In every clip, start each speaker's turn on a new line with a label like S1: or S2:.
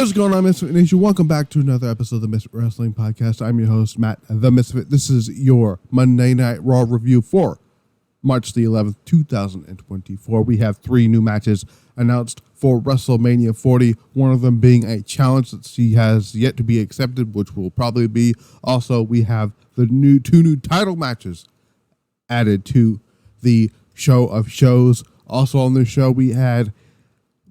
S1: What's going on, Misfit Nation? Welcome back to another episode of the Misfit Wrestling Podcast. I'm your host, Matt the Misfit. This is your Monday Night Raw review for March the 11th, 2024. We have 3 new matches announced for WrestleMania 40, one of them being a challenge that she has yet to be accepted, which will probably be. Also, we have the two new title matches added to the show of shows. Also on this show, we had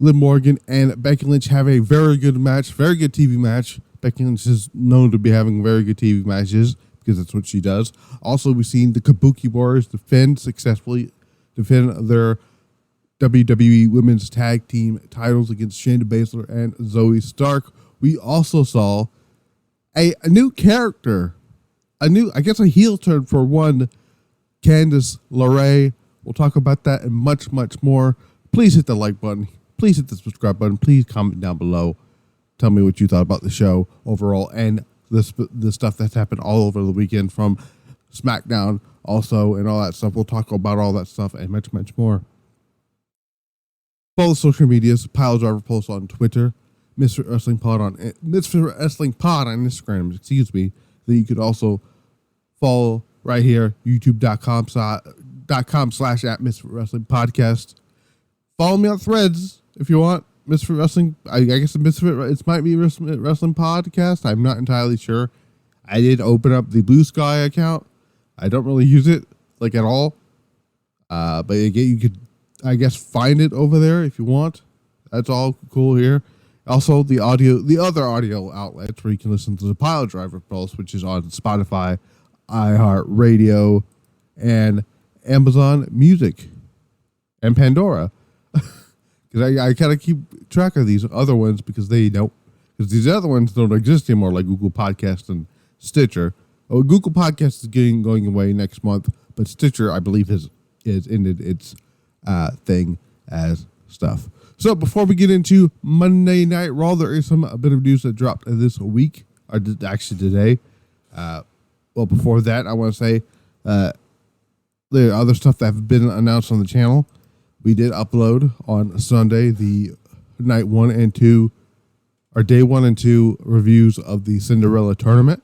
S1: Liv Morgan and Becky Lynch have a very good match, very good TV match. Becky Lynch is known to be having very good TV matches because that's what she does. Also, we've seen the Kabuki Warriors successfully defend their WWE Women's Tag Team titles against Shayna Baszler and Zoey Stark. We also saw a new character, a heel turn for one, Candice LeRae. We'll talk about that and much, much more. Please hit the like button. Please hit the subscribe button. Please comment down below. Tell me what you thought about the show overall and the stuff that's happened all over the weekend from SmackDown also and all that stuff. We'll talk about all that stuff and much, much more. Follow social medias, Pile Driver Post on Twitter, Misfit Wrestling Pod on Instagram, excuse me. Then you could also follow right here, youtube.com/@Misfit Wrestling Podcast. Follow me on Threads if you want. Misfit Wrestling, I guess it might be Misfit Wrestling Podcast. I'm not entirely sure. I did open up the Blue Sky account. I don't really use it like at all. But again, you could, I guess, find it over there if you want. That's all cool here. Also, the other audio outlets where you can listen to the Pile Driver Pulse, which is on Spotify, iHeartRadio, and Amazon Music, and Pandora. Because I kind of keep track of these other ones because because these other ones don't exist anymore, like Google Podcast and Stitcher. Oh, Google Podcast is going away next month, but Stitcher, I believe, has ended its thing as stuff. So before we get into Monday Night Raw, there is a bit of news that dropped this week, or actually today. Well, before that, I want to say the other stuff that have been announced on the channel. We did upload on Sunday the day 1 and 2 reviews of the Cinderella tournament.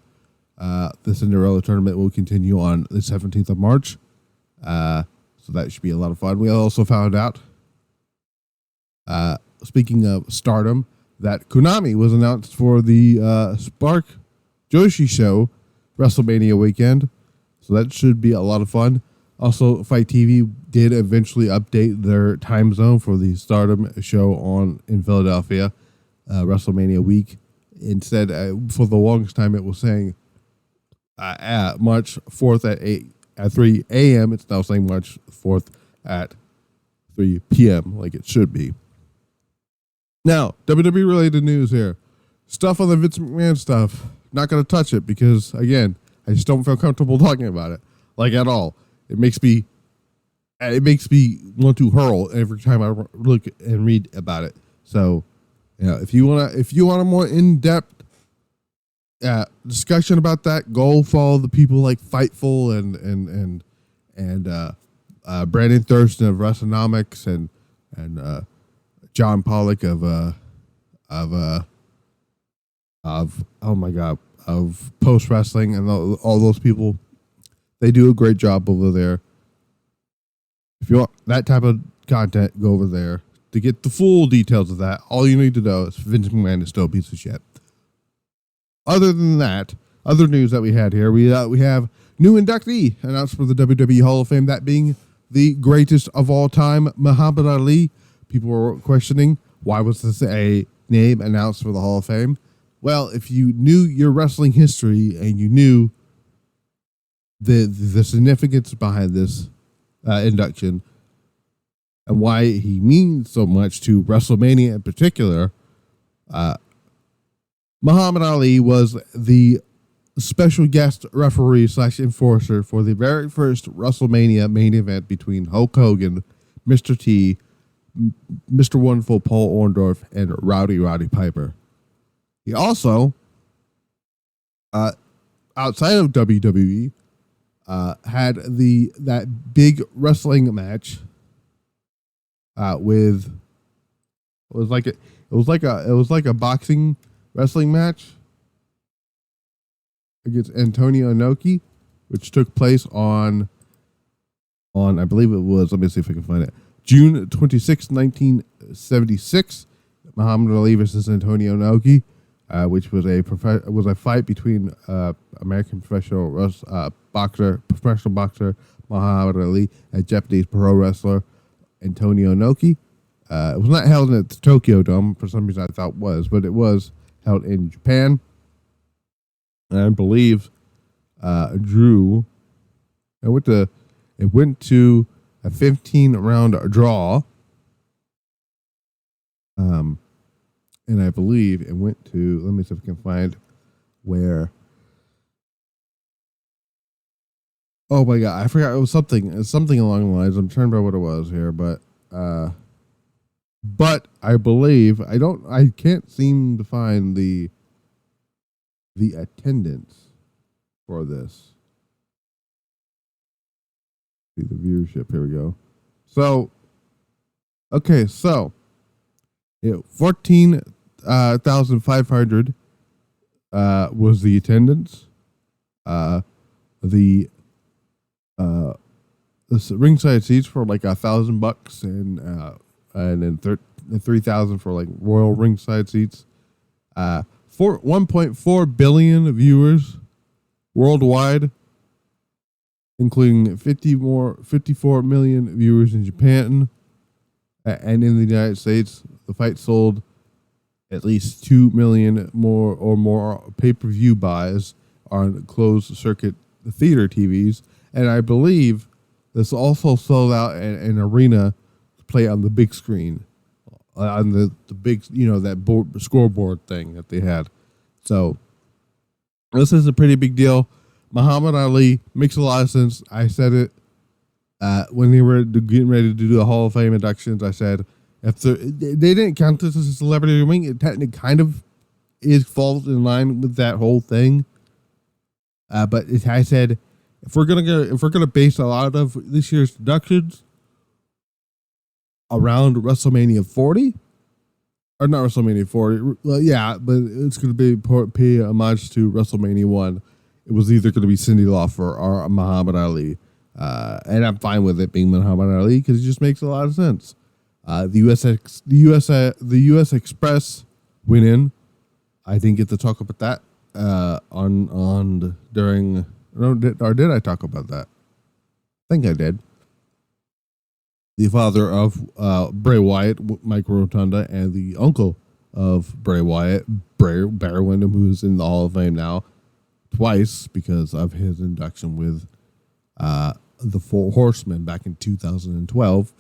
S1: The Cinderella tournament will continue on the 17th of March. So that should be a lot of fun. We also found out, speaking of Stardom, that Konami was announced for the Spark Joshi show WrestleMania weekend. So that should be a lot of fun. Also, Fight TV did eventually update their time zone for the Stardom show in Philadelphia, WrestleMania week. Instead, for the longest time, it was saying March 4th at 3 a.m. It's now saying March 4th at 3 p.m. like it should be. Now, WWE related news here. Stuff on the Vince McMahon stuff. Not going to touch it because, again, I just don't feel comfortable talking about it, like at all. It makes me want to hurl every time I look and read about it. So, if you want a more in-depth discussion about that, go follow the people like Fightful and Brandon Thurston of WrestleNomics and John Pollock of Post Wrestling and all those people. They do a great job over there. If you want that type of content, go over there. To get the full details of that, all you need to know is Vince McMahon is still a piece of shit. Other than that, other news that we had here, we have new inductee announced for the WWE Hall of Fame, that being the greatest of all time, Muhammad Ali. People were questioning, why was this a name announced for the Hall of Fame? Well, if you knew your wrestling history and you knew the significance behind this induction and why he means so much to WrestleMania in particular, Muhammad Ali was the special guest referee / enforcer for the very first WrestleMania main event between Hulk Hogan, Mr. T, Mr. Wonderful Paul Orndorff, and Roddy Piper. He also, outside of WWE, had that big wrestling match with, it It was like a boxing wrestling match against Antonio Inoki, which took place on I believe it was, let me see if I can find it, June 26, 1976. Muhammad Ali versus Antonio Inoki, which was a fight between American professional boxer Muhammad Ali and Japanese pro wrestler Antonio Inoki. It was not held at the Tokyo Dome for some reason. I thought it was, but it was held in Japan. And I believe Drew. It went to a 15-round draw. And I believe it went to, let me see if I can find where. Oh my God, I forgot. It was something along the lines. I'm trying to remember what it was here, but I believe I can't seem to find the attendance for this. See the viewership. Here we go. So, okay, so 14,500 was the attendance. The ringside seats for like $1,000 and then 3,000 for like royal ringside seats. 1.4 billion viewers worldwide, including 54 million viewers in Japan. And in the United States, the fight sold at least 2 million more pay-per-view buys on closed circuit theater TVs. And I believe this also sold out an arena to play on the big screen, on the big, that scoreboard thing that they had. So this is a pretty big deal. Muhammad Ali makes a lot of sense. I said it when they were getting ready to do the Hall of Fame inductions. I said, if they didn't count this as a celebrity ring, it technically kind of falls in line with that whole thing. But I said, if we're gonna base a lot of this year's inductions around WrestleMania 40, or not WrestleMania 40, well, yeah, but it's gonna pay homage to WrestleMania 1. It was either going to be Cyndi Lauper or Muhammad Ali. And I'm fine with it being Muhammad Ali because it just makes a lot of sense. The US Express went in. I didn't get to talk about that did I talk about that? I think I did. The father of Bray Wyatt, Mike Rotunda, and the uncle of Bray Wyatt, Barry Windham, who's in the Hall of Fame now twice because of his induction with the Four Horsemen back in 2012.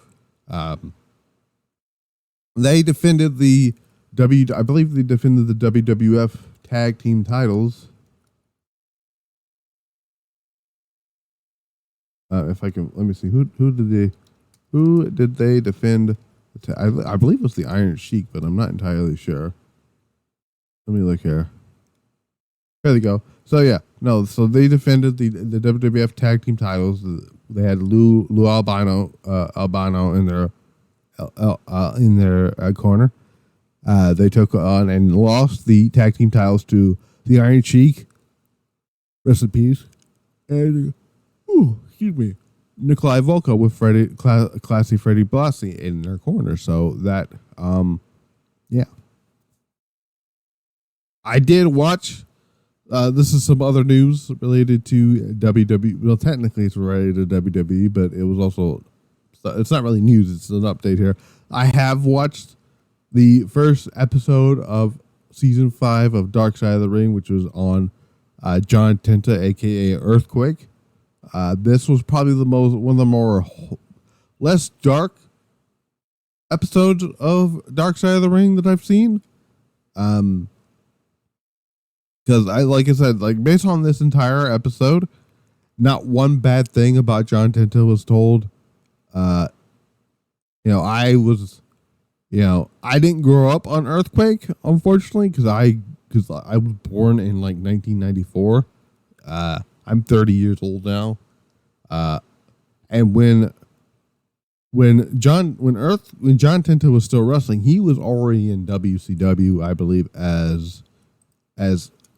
S1: They defended the WWF Tag Team titles. If I can, let me see who did they defend? I believe it was the Iron Sheik, but I'm not entirely sure. Let me look here. There they go. So so they defended the WWF Tag Team titles. They had Lou Albano in their corner. They took on and lost the tag team titles to the Iron Sheik. Rest in peace. And excuse me, Nikolai Volko with Classy Freddie Blassie in their corner. So that I did watch. This is some other news related to WWE. Well, technically it's related to WWE, but it was also, it's not really news. It's an update here. I have watched the first episode of season 5 of Dark Side of the Ring, which was on John Tenta, aka Earthquake. This was probably one of the more less dark episodes of Dark Side of the Ring that I've seen. Because like I said, based on this entire episode, not one bad thing about John Tenta was told. I didn't grow up on Earthquake, unfortunately, because I was born in 1994. I'm 30 years old now. And when when John Tenta was still wrestling, he was already in WCW, I believe, as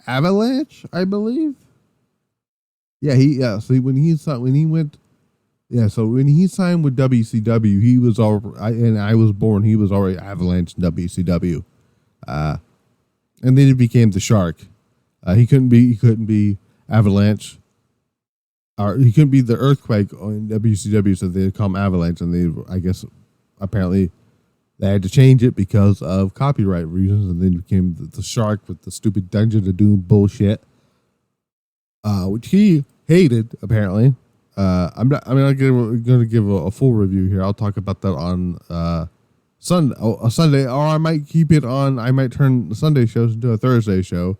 S1: Avalanche, I believe. So when he signed with WCW, he was and I was born. He was already Avalanche in WCW, and then he became the Shark. He couldn't be Avalanche, or he couldn't be the Earthquake in WCW, so they call him Avalanche, and apparently they had to change it because of copyright reasons, and then he became the Shark with the stupid Dungeon of Doom bullshit, which he hated apparently. I'm not going to give a full review here. I'll talk about that on Sunday, or I might keep it on. I might turn the Sunday shows into a Thursday show.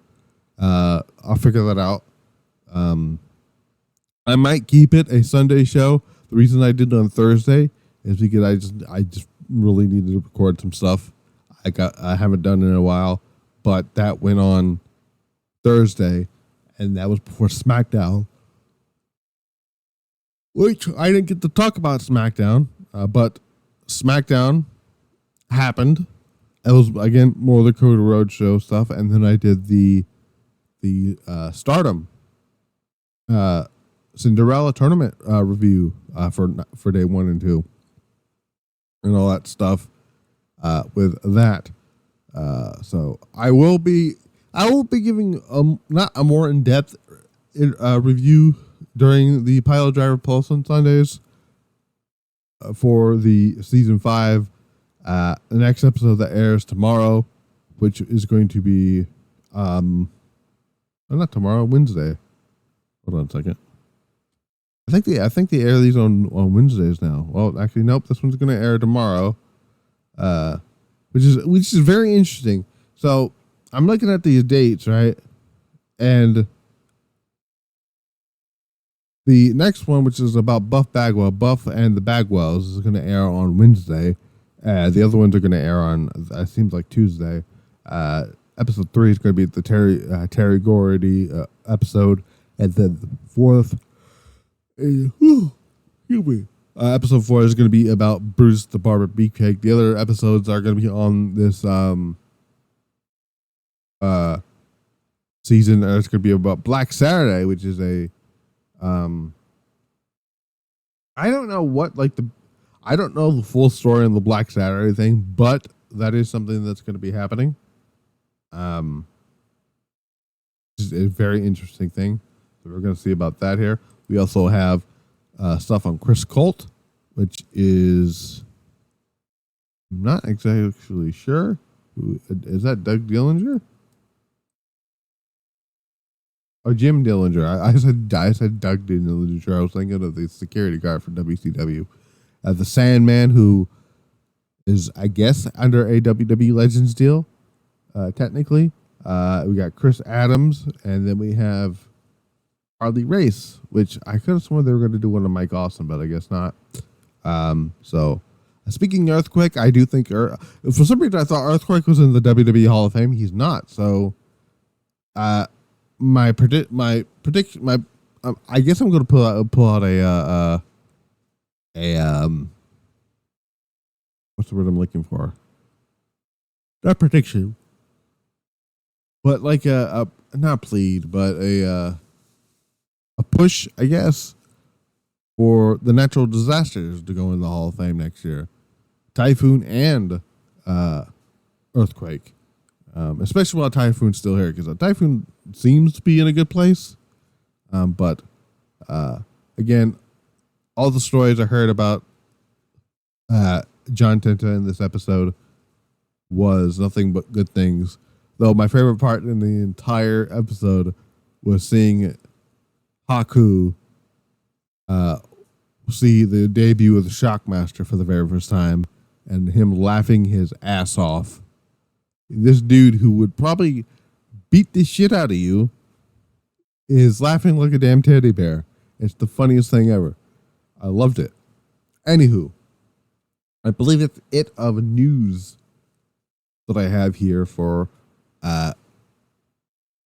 S1: I'll figure that out. I might keep it a Sunday show. The reason I did it on Thursday is because I just really needed to record some stuff. I haven't done it in a while, but that went on Thursday, and that was before SmackDown, which I didn't get to talk about SmackDown, but SmackDown happened. It was, again, more of the Cody Rhodes show stuff, and then I did the Stardom Cinderella tournament review for day 1 and 2, and all that stuff with that. So I will be giving not a more in-depth review during the Pile Driver Pulse on Sundays for the season 5. The next episode that airs tomorrow, which is going to be not tomorrow, Wednesday. Hold on a second. I think they air these on Wednesdays now. Well, actually, nope. This one's going to air tomorrow, which is very interesting. So I'm looking at these dates, right, and the next one, which is about Buff and the Bagwells, is going to air on Wednesday. The other ones are going to air on, it seems like, Tuesday. Episode 3 is going to be the Terry Gordy episode, and then the fourth. Episode 4 is going to be about Bruce the Barber Beefcake. The other episodes are going to be on this season. It's going to be about Black Saturday, which is a I don't know the full story on the Black Saturday thing, but that is something that's going to be happening. It's a very interesting thing. So we're going to see about that here. We also have stuff on Chris Colt, which is, I'm not exactly sure. Is that Doug Dillinger? Oh, Jim Dillinger. I said Doug Dillinger. I was thinking of the security guard for WCW. The Sandman, who is, I guess, under a WWE Legends deal, technically. We got Chris Adams, and then we have Harley Race, which I could have sworn they were going to do one of Mike Awesome, but I guess not. So, speaking of Earthquake, I do think, for some reason I thought Earthquake was in the WWE Hall of Fame. He's not. So, I guess I'm going to pull out a what's the word I'm looking for? Not prediction, but like a not plead, but a push, I guess, for the natural disasters to go in the Hall of Fame next year. Typhoon and Earthquake. Especially while Typhoon's still here, because Typhoon seems to be in a good place. But again, all the stories I heard about John Tenta in this episode was nothing but good things. Though my favorite part in the entire episode was seeing Haku see the debut of the Shockmaster for the very first time, and him laughing his ass off. This dude who would probably beat the shit out of you is laughing like a damn teddy bear. It's the funniest thing ever. I loved it. Anywho, I believe it's it of news that I have here for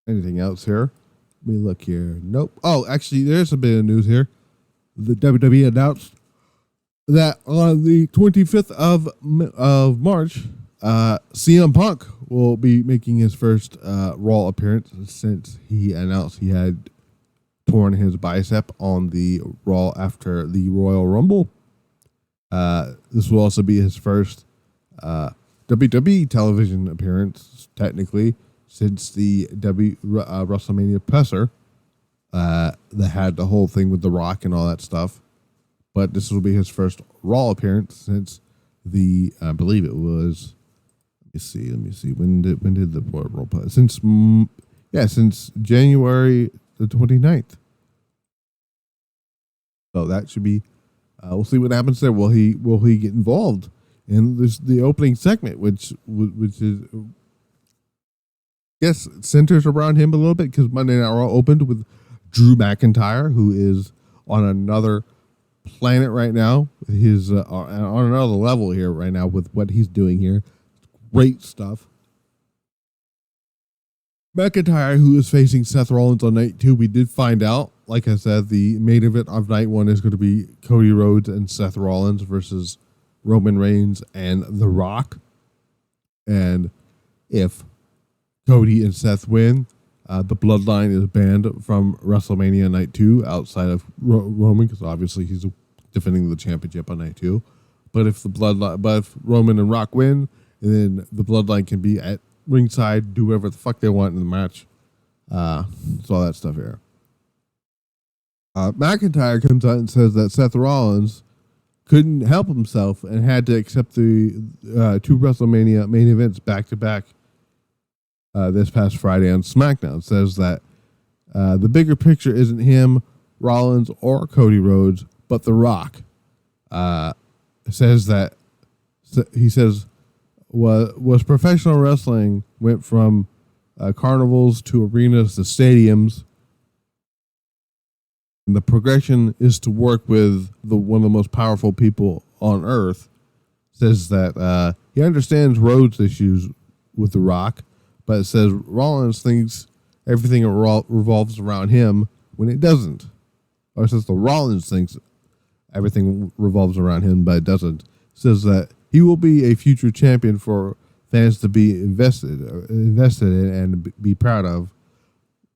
S1: anything else here. Let me look here. Nope. Oh, actually, there's a bit of news here. The WWE announced that on the 25th of March, CM Punk will be making his first Raw appearance since he announced he had torn his bicep on the Raw after the Royal Rumble. This will also be his first WWE television appearance, technically, since the WrestleMania presser that had the whole thing with The Rock and all that stuff. But this will be his first Raw appearance since I believe it was, let me see, when did the Raw play? Since January the 29th. So that should be, we'll see what happens there. Will he get involved in the opening segment, which is, I guess, centers around him a little bit, because Monday Night Raw opened with Drew McIntyre, who is on another planet right now. He's on another level here right now with what he's doing here. Great stuff. McIntyre, who is facing Seth Rollins on night 2, we did find out, like I said, the main event of night 1 is going to be Cody Rhodes and Seth Rollins versus Roman Reigns and The Rock. And if Cody and Seth win, the Bloodline is banned from WrestleMania night 2 outside of Roman, because obviously he's defending the championship on night 2. But if Roman and Rock win, then the Bloodline can be at ringside, do whatever the fuck they want in the match. So all that stuff here. McIntyre comes out and says that Seth Rollins couldn't help himself and had to accept the 2 WrestleMania main events back to back this past Friday on SmackDown. Says that the bigger picture isn't him, Rollins, or Cody Rhodes, but The Rock. Says that he says was professional wrestling went from carnivals to arenas to stadiums. And the progression is to work with one of the most powerful people on earth. Says that he understands Rhodes' issues with The Rock, but it says Rollins thinks everything revolves around him when it doesn't. Or it says the Rollins thinks everything revolves around him, but it doesn't. It says that he will be a future champion for fans to be invested in and be proud of.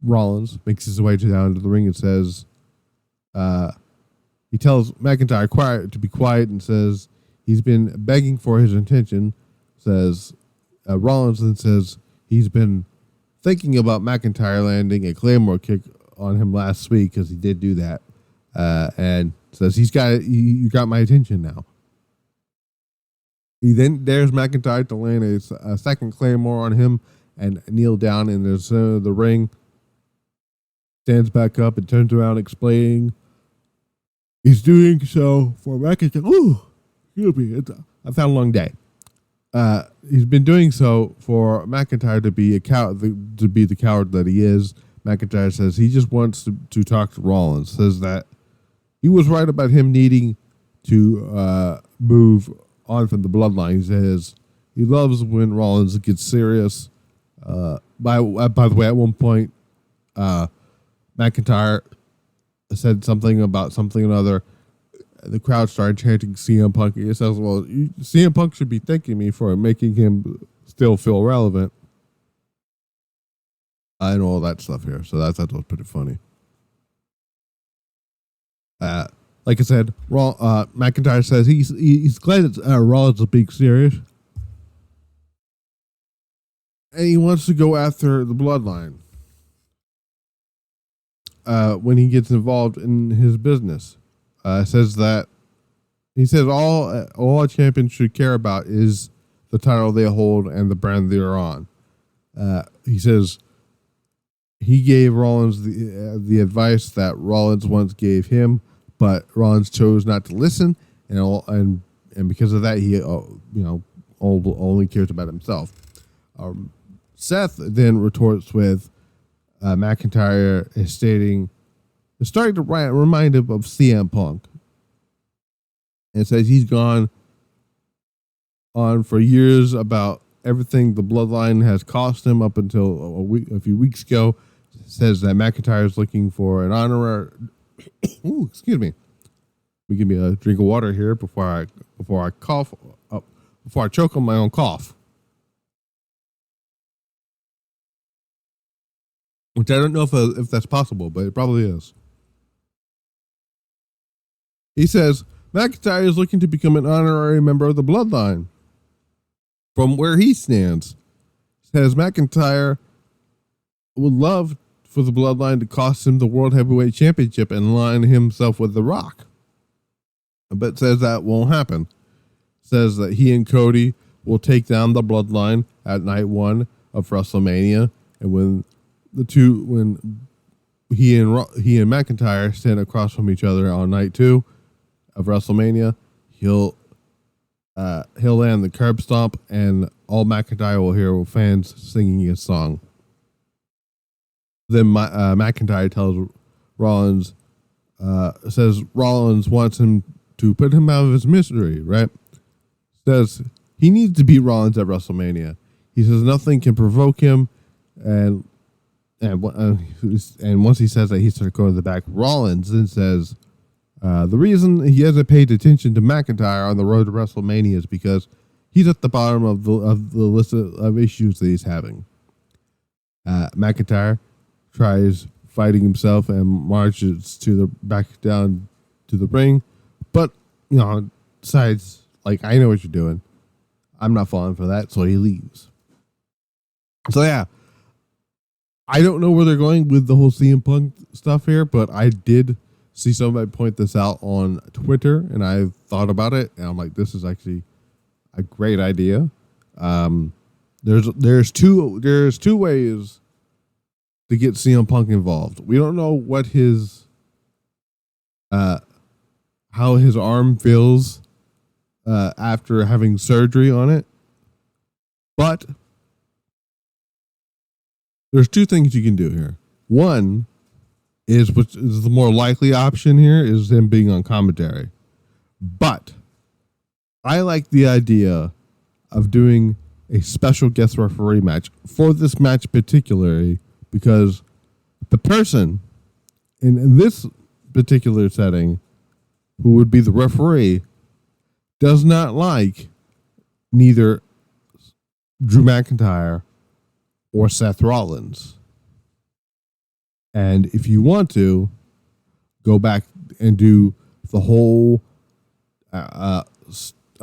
S1: Rollins makes his way down to the ring and says, he tells McIntyre to be quiet and says he's been begging for his attention. Says Rollins then says he's been thinking about McIntyre landing a Claymore kick on him last week, because he did do that, and says you got my attention now. He then dares McIntyre to land a second Claymore on him and kneel down in the center of the ring. Stands back up and turns around explaining he's doing so for McIntyre. Ooh, I've had a long day. He's been doing so for McIntyre to be the coward that he is. McIntyre says he just wants to talk to Rollins. Says that he was right about him needing to move on from the Bloodline. He says he loves when Rollins gets serious. By the way, at one point, McIntyre said something about something or another. The crowd started chanting CM Punk. He says, well, CM Punk should be thanking me for making him still feel relevant. And all that stuff here. So that was pretty funny. Like I said, McIntyre says he's glad that Rollins is being serious. And he wants to go after the Bloodline when he gets involved in his business. Says that he says all a champion should care about is the title they hold and the brand they're on. He says he gave Rollins the advice that Rollins once gave him, but Rollins chose not to listen, and because of that, he only cares about himself. Seth then retorts with McIntyre is starting to remind him of CM Punk, and says he's gone on for years about everything the Bloodline has cost him up until a few weeks ago. Says that McIntyre is looking for an honorary give me a drink of water here before I cough up, before I choke on my own cough. Which I don't know if that's possible, but it probably is. He says McIntyre is looking to become an honorary member of the Bloodline. From where he stands, says McIntyre would love for the Bloodline to cost him the World Heavyweight Championship and align himself with The Rock. But says that won't happen. Says that he and Cody will take down the Bloodline at night 1 of WrestleMania, and when he and McIntyre stand across from each other on night 2 of WrestleMania, he'll land the curb stomp, and all McIntyre will hear fans singing his song. Then McIntyre tells Rollins, says Rollins wants him to put him out of his misery, right? Says he needs to beat Rollins at WrestleMania. He says nothing can provoke him, and once he says that, he starts going to the back. Rollins then says the reason he hasn't paid attention to McIntyre on the road to WrestleMania is because he's at the bottom of the list of issues that he's having. McIntyre tries fighting himself and marches back down to the ring, but decides, like, I know what you're doing. I'm not falling for that, so he leaves. So yeah, I don't know where they're going with the whole CM Punk stuff here, but I did see somebody point this out on Twitter, and I thought about it, and I'm like, this is actually a great idea. There's two ways to get CM Punk involved. We don't know what his how his arm feels after having surgery on it, but there's two things you can do here. One is, which is the more likely option here, is him being on commentary. But I like the idea of doing a special guest referee match for this match particularly, because the person in this particular setting who would be the referee does not like neither Drew McIntyre or Seth Rollins. And if you want to go back and do the whole I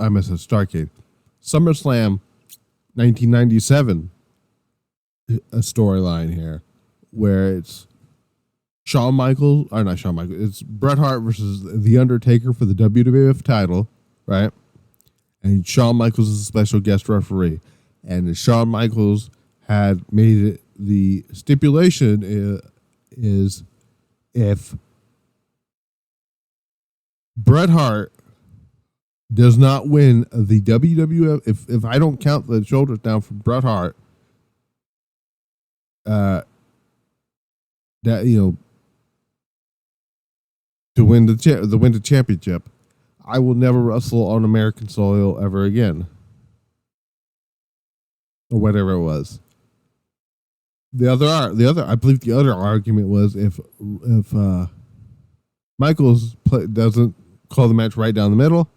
S1: must have Starrcade SummerSlam 1997 a storyline here where it's it's Bret Hart versus The Undertaker for the WWF title, right? And Shawn Michaels is a special guest referee. And Shawn Michaels had made it, the stipulation is if Bret Hart does not win the WWF, if I don't count the shoulders down from Bret Hart, to win the championship, I will never wrestle on American soil ever again, or whatever it was. I believe the other argument was if Michaels doesn't call the match right down the middle,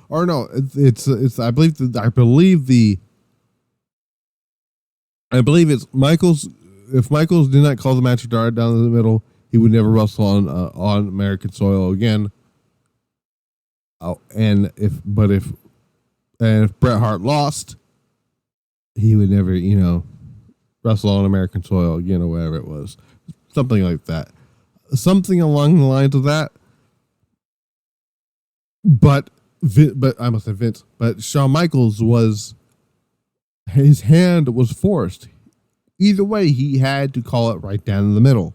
S1: or no, it's I believe it's Michaels. If Michaels did not call the match right down the middle, he would never wrestle on American soil again. And if Bret Hart lost, he would never, wrestle on American soil again, or whatever it was. Something like that. Something along the lines of that. But I must say Vince. But Shawn Michaels his hand was forced. Either way, he had to call it right down in the middle.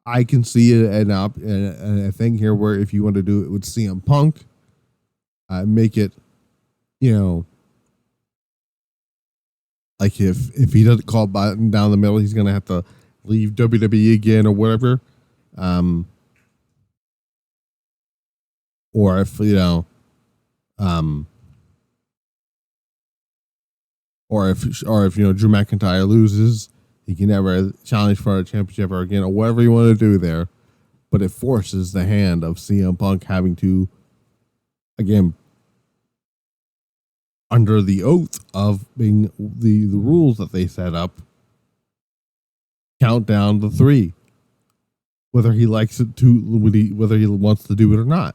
S1: I can see a thing here where if you want to do it with CM Punk, make it, like if he doesn't call it down the middle, he's going to have to leave WWE again or whatever. Or if, or if Drew McIntyre loses, he can never challenge for a championship or again, or whatever you want to do there. but it forces the hand of CM Punk having to, again, under the oath of being the rules that they set up, count down to 3, whether he likes it to, whether he wants to do it or not.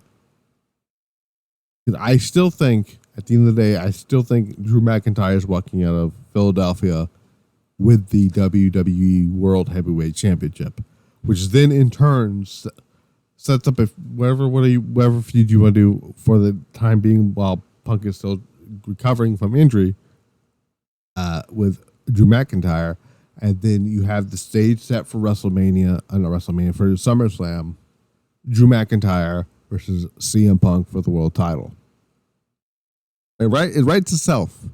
S1: Because I still think, at the end of the day, I still think Drew McIntyre is walking out of Philadelphia with the WWE World Heavyweight Championship, which then in turn sets up whatever feud you want to do for the time being while Punk is still recovering from injury with Drew McIntyre. And then you have the stage set for WrestleMania, not WrestleMania, for SummerSlam, Drew McIntyre versus CM Punk for the world title. And it writes itself. It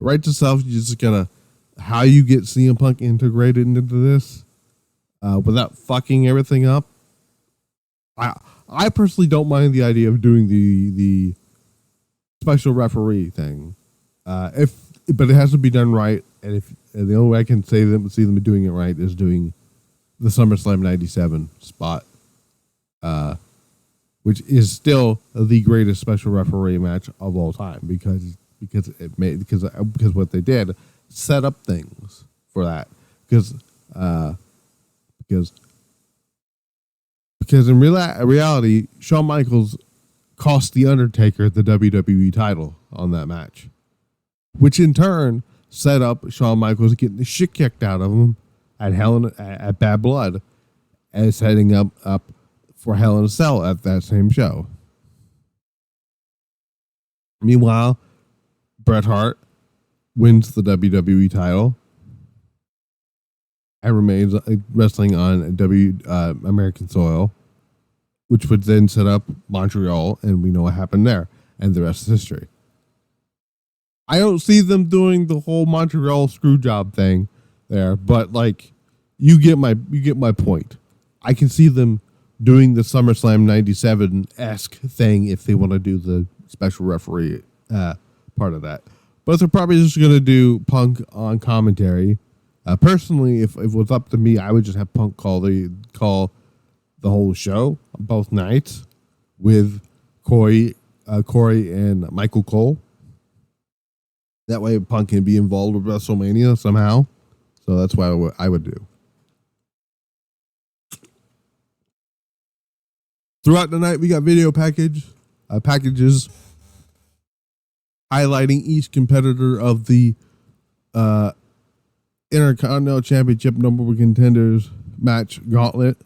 S1: writes itself. You just gotta, how you get CM Punk integrated into this without fucking everything up. I personally don't mind the idea of doing the special referee thing, but it has to be done right. And the only way I can see them doing it right is doing the SummerSlam '97 spot, which is still the greatest special referee match of all time because what they did set up things for that because in reality, Shawn Michaels cost The Undertaker the WWE title on that match, which in turn set up Shawn Michaels getting the shit kicked out of him at Bad Blood and setting up for Hell in a Cell at that same show. Meanwhile, Bret Hart wins the WWE title and remains wrestling on American soil, which would then set up Montreal, and we know what happened there, and the rest is history. I don't see them doing the whole Montreal screw job thing there, but like you get my point. I can see them doing the SummerSlam '97-esque thing if they want to do the special referee part of that. But they're probably just going to do Punk on commentary. Personally, if it was up to me, I would just have Punk call the whole show both nights with Corey and Michael Cole. That way Punk can be involved with WrestleMania somehow. So that's what I would do. Throughout the night, we got video packages highlighting each competitor of the Intercontinental Championship number one contenders match Gauntlet,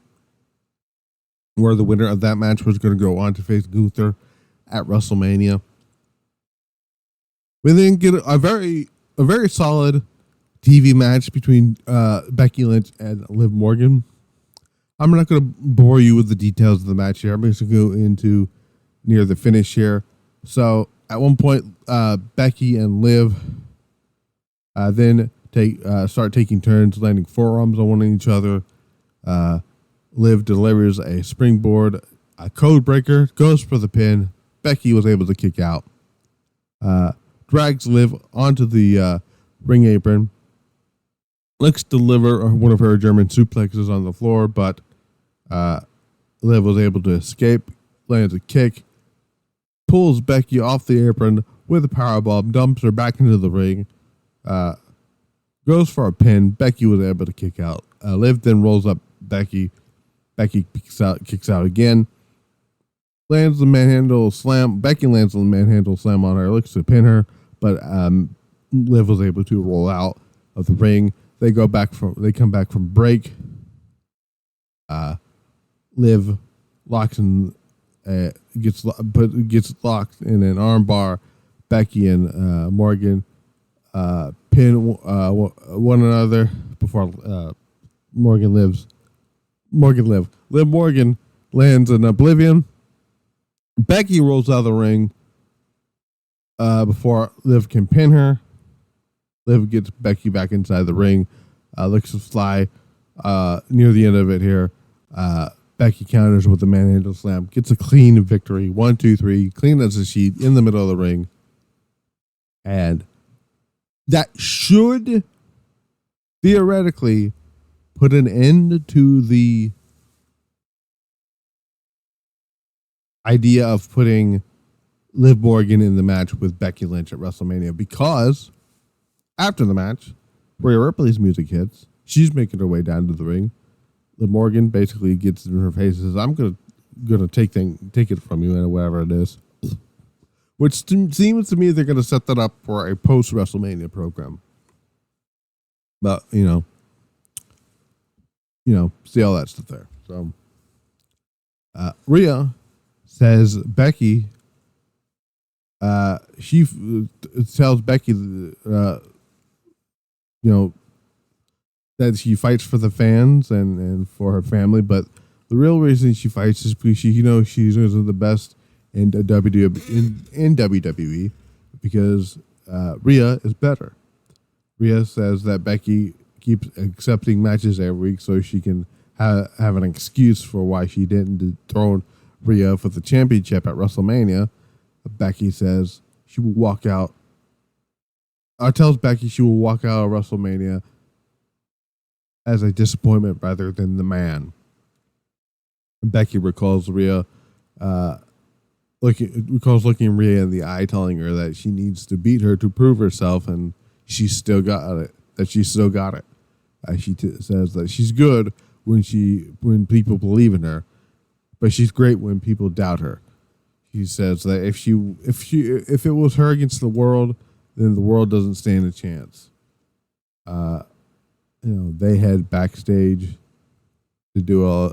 S1: where the winner of that match was going to go on to face Gunther at WrestleMania. We then get a very solid TV match between Becky Lynch and Liv Morgan. I'm not going to bore you with the details of the match here. I'm just going to go into near the finish here. So at one point, Becky and Liv then start taking turns landing forearms on one each other. Liv delivers a springboard, a code breaker, goes for the pin. Becky was able to kick out. Drags Liv onto the ring apron. Looks to deliver one of her German suplexes on the floor, but Liv was able to escape, lands a kick, pulls Becky off the apron with a powerbomb, dumps her back into the ring, goes for a pin. Becky was able to kick out. Liv then rolls up Becky. Becky kicks out again. Lands the manhandle slam. Becky lands the manhandle slam on her. Looks to pin her, but Liv was able to roll out of the ring. They come back from break. Liv locks in, gets locked in an armbar. Becky and Morgan pin one another before Liv Morgan lands an Oblivion. Becky rolls out of the ring before Liv can pin her. Liv gets Becky back inside the ring. Looks to fly near the end of it here. Becky counters with the manhandle slam. Gets a clean victory. 1, 2, 3. Clean as a sheet in the middle of the ring. And that should theoretically put an end to the idea of putting Liv Morgan in the match with Becky Lynch at WrestleMania, because after the match, Rhea Ripley's music hits. She's making her way down to the ring. Liv Morgan basically gets in her face and says, "I'm gonna take it from you," and whatever it is. Which seems to me they're gonna set that up for a post WrestleMania program. But you know, see all that stuff there. So Rhea says Becky. She tells Becky, that she fights for the fans and for her family, but the real reason she fights is because she's one of the best in WWE because Rhea is better. Rhea says that Becky keeps accepting matches every week so she can have an excuse for why she didn't dethrone Rhea for the championship at WrestleMania. Becky says she will walk out. Tells Becky she will walk out of WrestleMania as a disappointment rather than the man. Becky recalls Rhea, looking Rhea in the eye, telling her that she needs to beat her to prove herself, and she still got it. She says that she's good when people believe in her, but she's great when people doubt her. She says that if it was her against the world, then the world doesn't stand a chance. They head backstage to do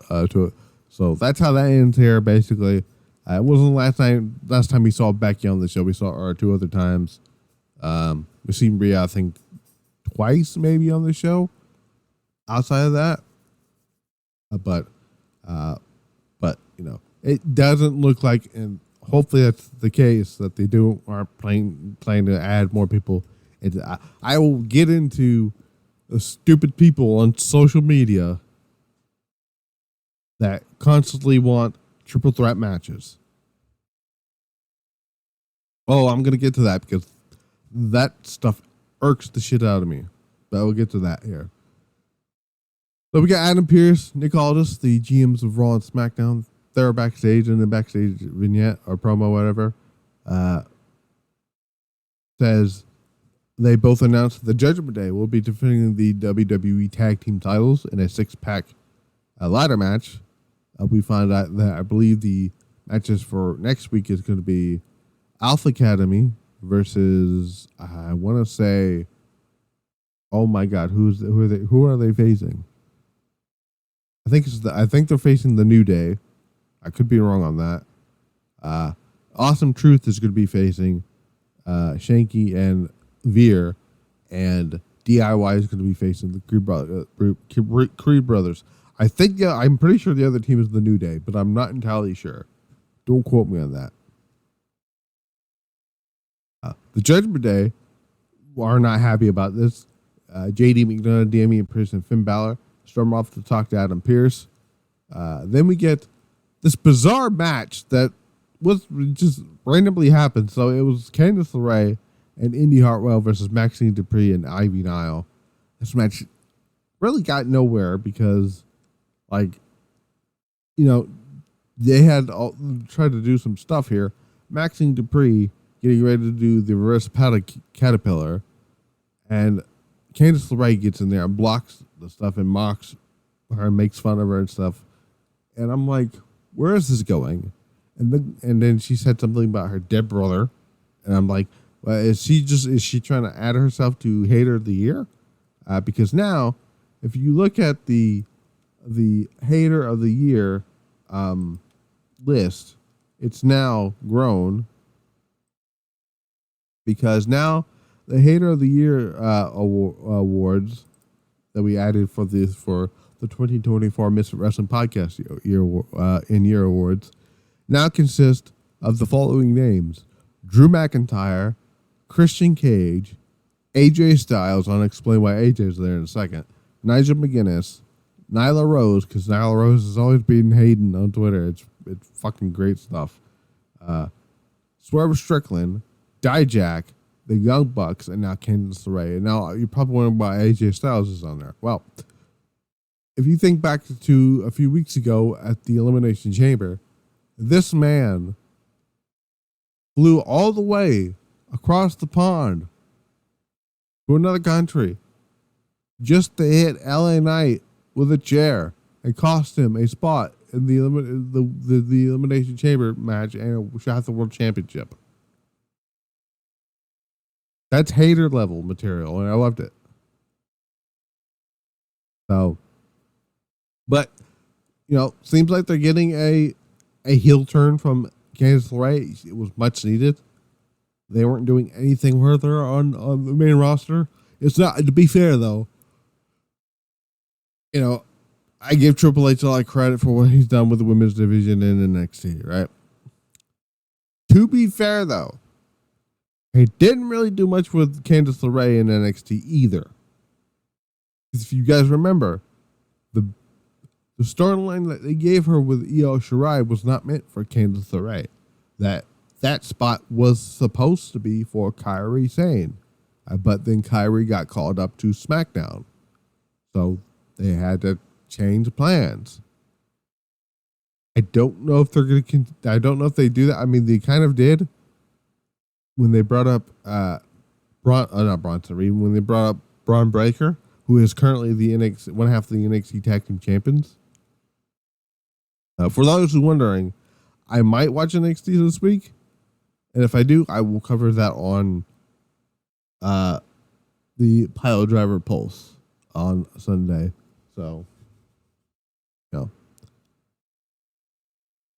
S1: so that's how that ends here. Basically, it wasn't last time we saw Becky on the show. We saw her 2 other times. We've seen Rhea, I think, twice maybe on the show. Outside of that, but it doesn't look like, and hopefully that's the case, that they aren't planning to add more people. I will get into the stupid people on social media that constantly want triple threat matches. Oh, I'm going to get to that because that stuff irks the shit out of me. But we'll get to that here. So we got Adam Pearce, Nick Aldis, the GMs of Raw and SmackDown. They're backstage in the backstage vignette or promo, whatever. Says they both announced the Judgment Day will be defending the WWE Tag Team titles in a 6-pack ladder match. We find out that I believe the matches for next week is going to be Alpha Academy versus, I want to say, oh my God, who are they facing? I think they're facing the New Day. I could be wrong on that. Awesome Truth is going to be facing Shanky and Veer, and DIY is going to be facing the Creed Brothers. I'm pretty sure the other team is the New Day, but I'm not entirely sure. Don't quote me on that. The Judgment Day are not happy about this. JD McDonough, Damian Priest, and Finn Balor storm off to talk to Adam Pearce. Then we get this bizarre match that was just randomly happened. So it was Candice LeRae and Indy Hartwell versus Maxine Dupree and Ivy Nile. This match really got nowhere because, they had tried to do some stuff here. Maxine Dupree getting ready to do the reverse caterpillar, and Candice LeRae gets in there and blocks the stuff and mocks her and makes fun of her and stuff. And I'm like, where is this going? And then she said something about her dead brother, and I'm like, well, is she trying to add herself to Hater of the Year? Because now, if you look at the Hater of the Year list, it's now grown, because now the Hater of the Year awards that we added for the 2024 Misfit Wrestling Podcast year awards now consist of the following names: Drew McIntyre, Christian Cage, AJ Styles. I'll explain why AJ's there in a second. Nigel McGuinness, Nyla Rose, because Nyla Rose has always been Hayden on Twitter. It's fucking great stuff. Swerve Strickland, Dijak, the Young Bucks, and now Candice LeRae. And now you're probably wondering why AJ Styles is on there. Well, if you think back to a few weeks ago at the Elimination Chamber, This man flew all the way across the pond to another country just to hit LA Knight with a chair and cost him a spot in the Elimination Chamber match and a shot at the World Championship. That's hater level material, and I loved it. So, but, seems like they're getting a heel turn from Candice LeRae. It was much needed. They weren't doing anything further on the main roster. It's not, to be fair though, I give Triple H a lot of credit for what he's done with the women's division in NXT, right? To be fair though, he didn't really do much with Candice LeRae in NXT either. If you guys remember, the storyline that they gave her with Io Shirai was not meant for Candice LeRae. That spot was supposed to be for Kairi Sane, but then Kairi got called up to SmackDown, so they had to change plans. I don't know if they're going to. I don't know if they do that. I mean, they kind of did when they brought up not Bronson Reed. When they brought up Braun Breaker, who is currently one half of the NXT Tag Team Champions. For those who are wondering, I might watch NXT this week, and if I do, I will cover that on the Pile Driver Pulse on Sunday. So,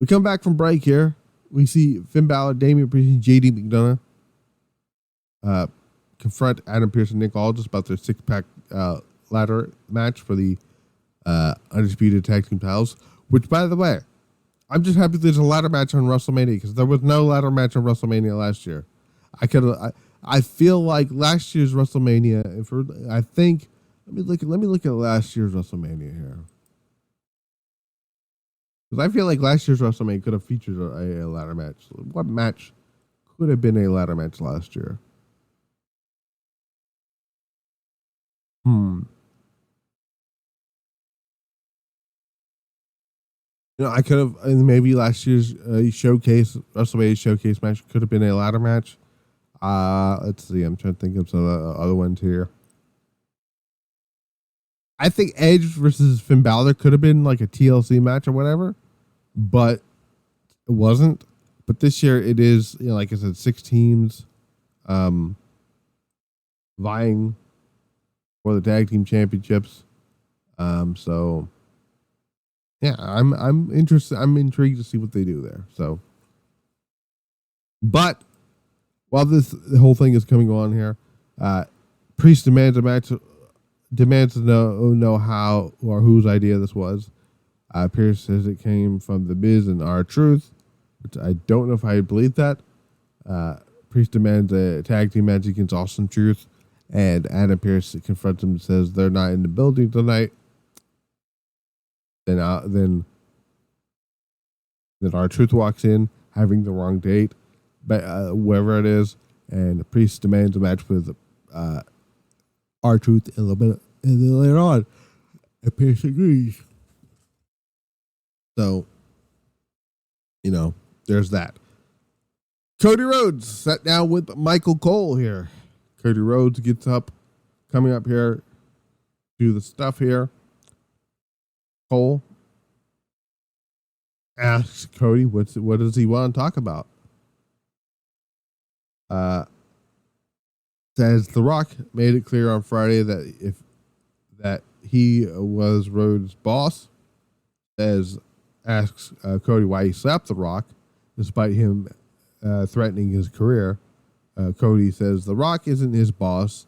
S1: we come back from break here. We see Finn Balor, Damian Priest, and JD McDonough confront Adam Pearce and Nick Aldis about their six-pack ladder match for the Undisputed Tag Team titles. Which, by the way, I'm just happy there's a ladder match on WrestleMania because there was no ladder match on WrestleMania last year. I feel like last year's WrestleMania. Let me look at last year's WrestleMania here. Because I feel like last year's WrestleMania could have featured a ladder match. What match could have been a ladder match last year? I could have, maybe last year's WrestleMania showcase match could have been a ladder match. Let's see. I'm trying to think of some other ones here. I think Edge versus Finn Balor could have been like a TLC match or whatever, but it wasn't. But this year it is, like I said, 6 teams vying for the tag team championships. So yeah, I'm interested. I'm intrigued to see what they do there. So, but while the whole thing is coming on here, Priest demands a match. Demands to know how or whose idea this was. Pierce says it came from The Miz and R-Truth, which I don't know if I believe that. Priest demands a tag team match against Austin Truth, and Adam Pearce confronts him and says they're not in the building tonight. Then R-Truth walks in, having the wrong date, but whoever it is, and Priest demands a match with R-Truth in a little bit, and then later on, Pierce agrees. So, there's that. Cody Rhodes sat down with Michael Cole here. Cody Rhodes gets up, coming up here, do the stuff here. Cole asks Cody, what does he want to talk about? Says The Rock made it clear on Friday that he was Rhodes' boss. Asks Cody why he slapped The Rock, despite him threatening his career. Cody says The Rock isn't his boss,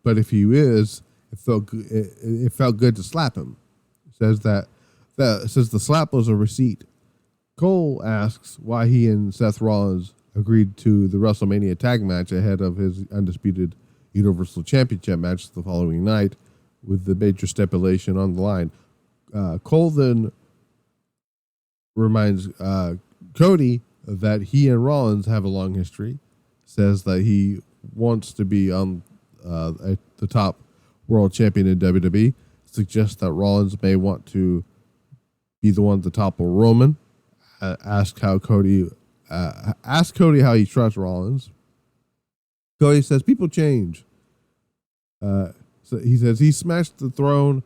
S1: but if he is, it felt good to slap him. Says says the slap was a receipt. Cole asks why he and Seth Rollins agreed to the WrestleMania tag match ahead of his undisputed Universal Championship match the following night, with the major stipulation on the line. Cole then reminds Cody that he and Rollins have a long history, says that he wants to be the top world champion in WWE, suggests that Rollins may want to be the one to topple Roman, asked Cody how he trusts Rollins. Cody says people change. So he says he smashed the throne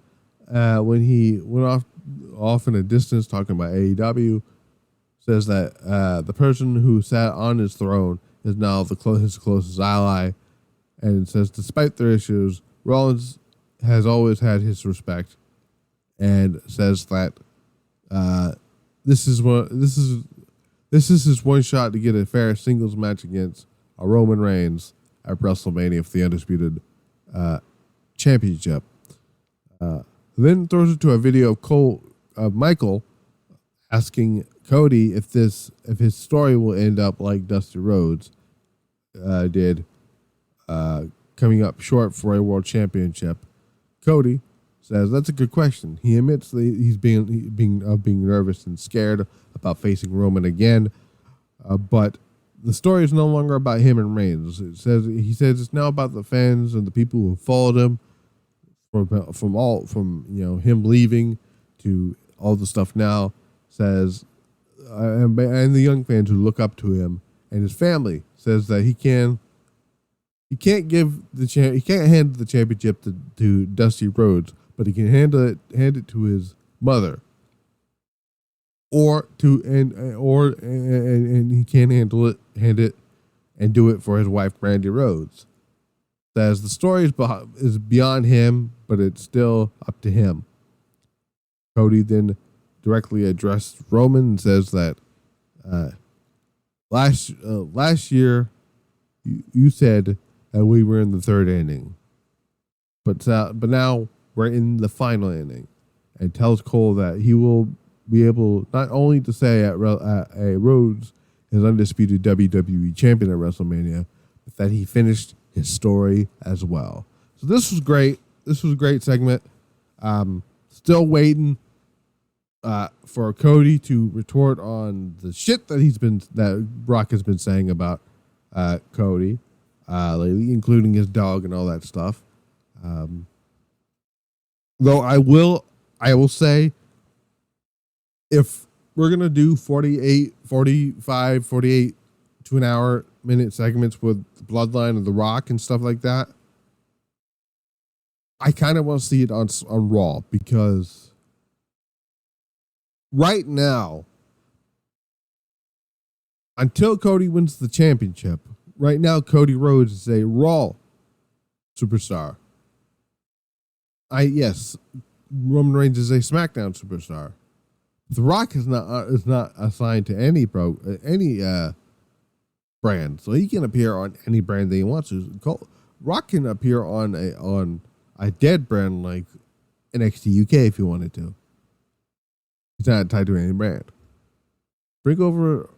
S1: when he went off in a distance talking about AEW. Says that the person who sat on his throne is now his closest ally, and says despite their issues, Rollins has always had his respect, and says that this is his one shot to get a fair singles match against Roman Reigns at WrestleMania for the Undisputed Championship. Then throws it to a video of Michael asking Cody if his story will end up like Dusty Rhodes did, coming up short for a world championship. Cody says that's a good question. He admits that he's being nervous and scared about facing Roman again, but the story is no longer about him and Reigns. He says it's now about the fans and the people who followed him from him leaving to all the stuff now. Says and the young fans who look up to him and his family. Says that he can't hand the championship to Dusty Rhodes, but he can hand it to his mother, and he can hand it and do it for his wife Brandy Rhodes. Says the story is beyond him, but it's still up to him. Cody then directly addressed Roman and says that last year you said that we were in the third inning, but now we're in the final inning, and tells Cole that he will be able not only to say at Rhodes is undisputed WWE champion at WrestleMania, but that he finished his story as well. So this was great. This was a great segment. Still waiting for Cody to retort on the shit that Brock has been saying about Cody lately, including his dog and all that stuff. Though I will say, if we're going to do 48 to an hour minute segments with the Bloodline and The Rock and stuff like that, I kind of want to see it on Raw, because right now, until Cody wins the championship, right now Cody Rhodes is a Raw superstar. Yes, Roman Reigns is a SmackDown superstar. The Rock is not assigned to any brand, so he can appear on any brand that he wants to. Rock can appear on a dead brand like NXT UK if he wanted to. He's not tied to any brand. Bring over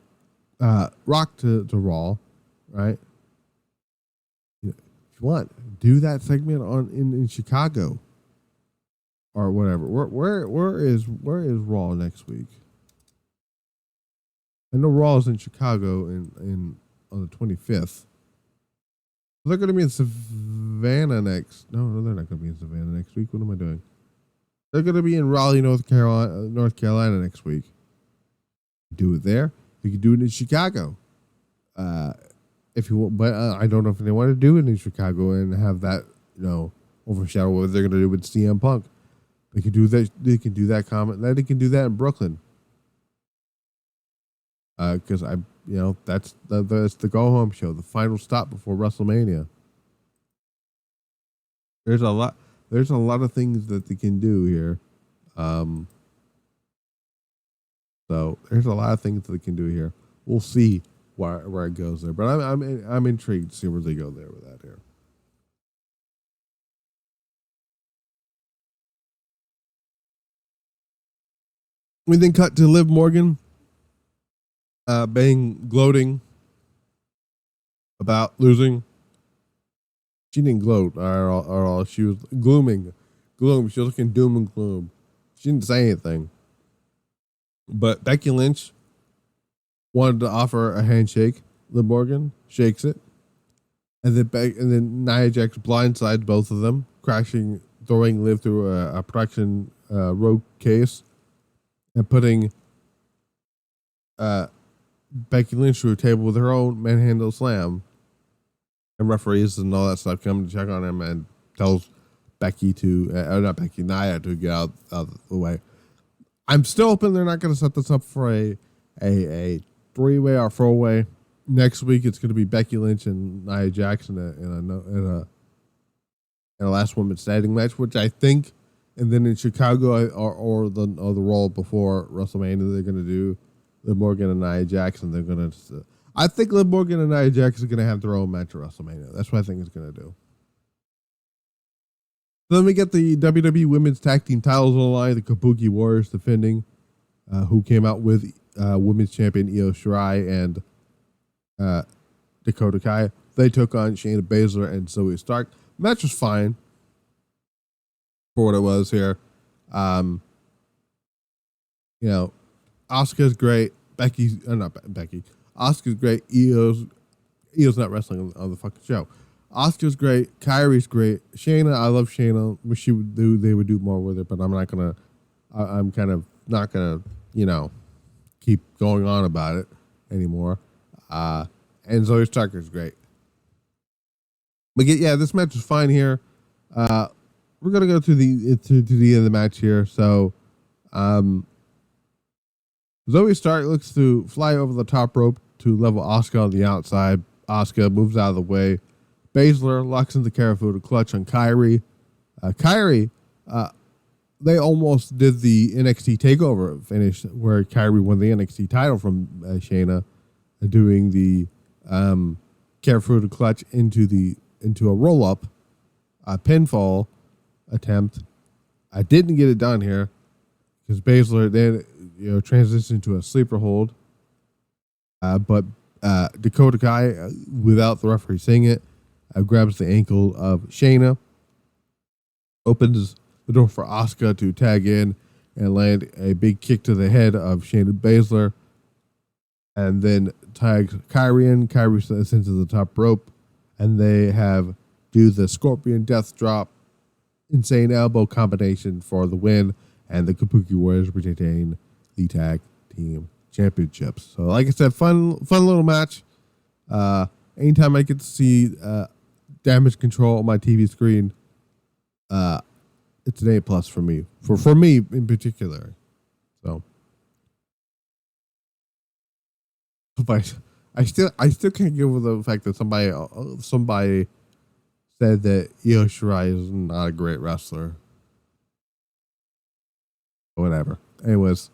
S1: Rock to Raw, right? If you want, do that segment in Chicago or whatever. Where is Raw next week? I know Raw is in Chicago on the 25th. They're going to be in Savannah next. No, they're not going to be in Savannah next week. What am I doing? They're going to be in Raleigh, North Carolina next week. Do it there. You can do it in Chicago, if you want. But I don't know if they want to do it in Chicago and have that overshadow what they're going to do with CM Punk. They can do that. They can do that comment. They can do that in Brooklyn. Because that's the go home show, the final stop before WrestleMania. There's a lot of things that they can do here. So there's a lot of things that they can do here. We'll see where it goes there, but I'm intrigued to see where they go there with that here. We then cut to Liv Morgan gloating about losing. She didn't gloat at all. She was gloom. She was looking doom and gloom. She didn't say anything. But Becky Lynch wanted to offer a handshake. Liv Morgan shakes it, and then Nia Jax blindsides both of them, throwing Liv through a production rogue case, and putting Becky Lynch to a table with her own manhandle slam. And referees and all that stuff come to check on him and tells Becky Nia to get out of the way. I'm still hoping they're not going to set this up for a 3-way or 4-way. Next week it's going to be Becky Lynch and Nia Jackson in a last woman standing match, which I think, and then in Chicago or the Raw before WrestleMania they're going to do Liv Morgan and Nia Jackson. They're going to. I think Liv Morgan and Nia Jackson are going to have their own match at WrestleMania. That's what I think it's going to do. Then we get the WWE Women's Tag Team titles on the line. The Kabuki Warriors defending, who came out with Women's Champion Io Shirai and Dakota Kai. They took on Shayna Baszler and Zoey Stark. Match was fine for what it was here. Asuka's great. Asuka's great. Io's not wrestling on the fucking show. Asuka's great. Kairi's great. Shayna, I love Shayna. Wish they would do more with her, but I'm kind of not gonna, keep going on about it anymore. And Zoey Stark is great. But this match is fine here. We're gonna go to the end of the match here. So, Zoey Stark looks to fly over the top rope to level Asuka on the outside. Asuka moves out of the way. Baszler locks in the Karafuda clutch on Kairi. They almost did the NXT TakeOver finish where Kairi won the NXT title from Shayna, doing the Karafuda clutch into a roll-up, pinfall attempt. I didn't get it done here because Baszler then transitioned to a sleeper hold. But Dakota Kai, without the referee seeing it, grabs the ankle of Shayna, opens the door for Asuka to tag in and land a big kick to the head of Shayna Baszler, and then tags Kairi in. Kairi ascends to the top rope, and they do the Scorpion Death Drop, insane elbow combination for the win, and the Kabuki Warriors retain the Tag Team Championships. So, like I said, fun little match. Anytime I get to see damage control on my TV screen, it's an A+ for me. For me in particular. So, but I still can't get over the fact that somebody said that Io Shirai is not a great wrestler. Whatever. Anyways,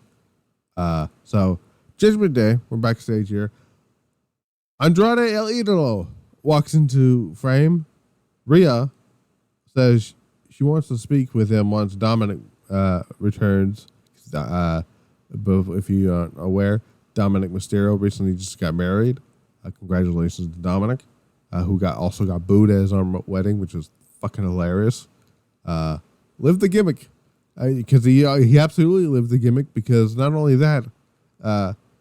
S1: so Judgment Day, we're backstage here. Andrade El Idolo walks into frame. Rhea says she wants to speak with him once Dominic returns. But if you aren't aware, Dominic Mysterio recently just got married. Congratulations to Dominic, who also got booed at his own wedding, which was fucking hilarious. Lived the gimmick, because he absolutely lived the gimmick. Because not only that,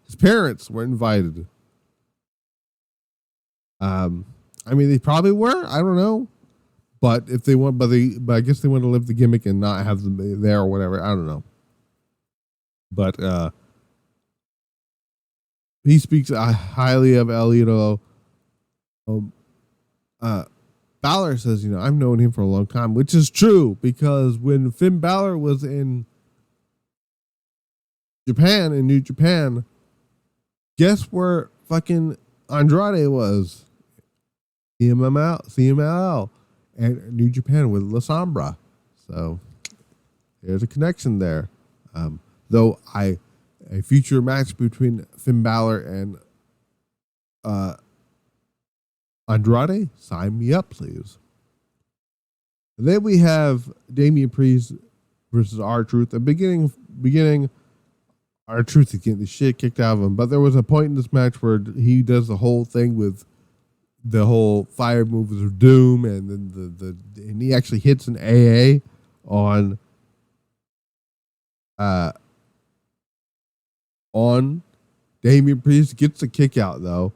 S1: his parents were invited. I mean, they probably were. I don't know, but if they want, but I guess they want to live the gimmick and not have them there or whatever. I don't know. But he speaks highly of El Idolo. Balor says, I've known him for a long time, which is true, because when Finn Balor was in Japan, in New Japan, guess where fucking Andrade was? CMLL and New Japan with La Sombra. So there's a connection there. Though a future match between Finn Balor and Andrade, sign me up, please. And then we have Damian Priest versus R-Truth. The beginning, R-Truth is getting the shit kicked out of him. But there was a point in this match where he does the whole thing with the whole fire moves of doom, and then and he actually hits an AA on Damian Priest. Gets a kick out though.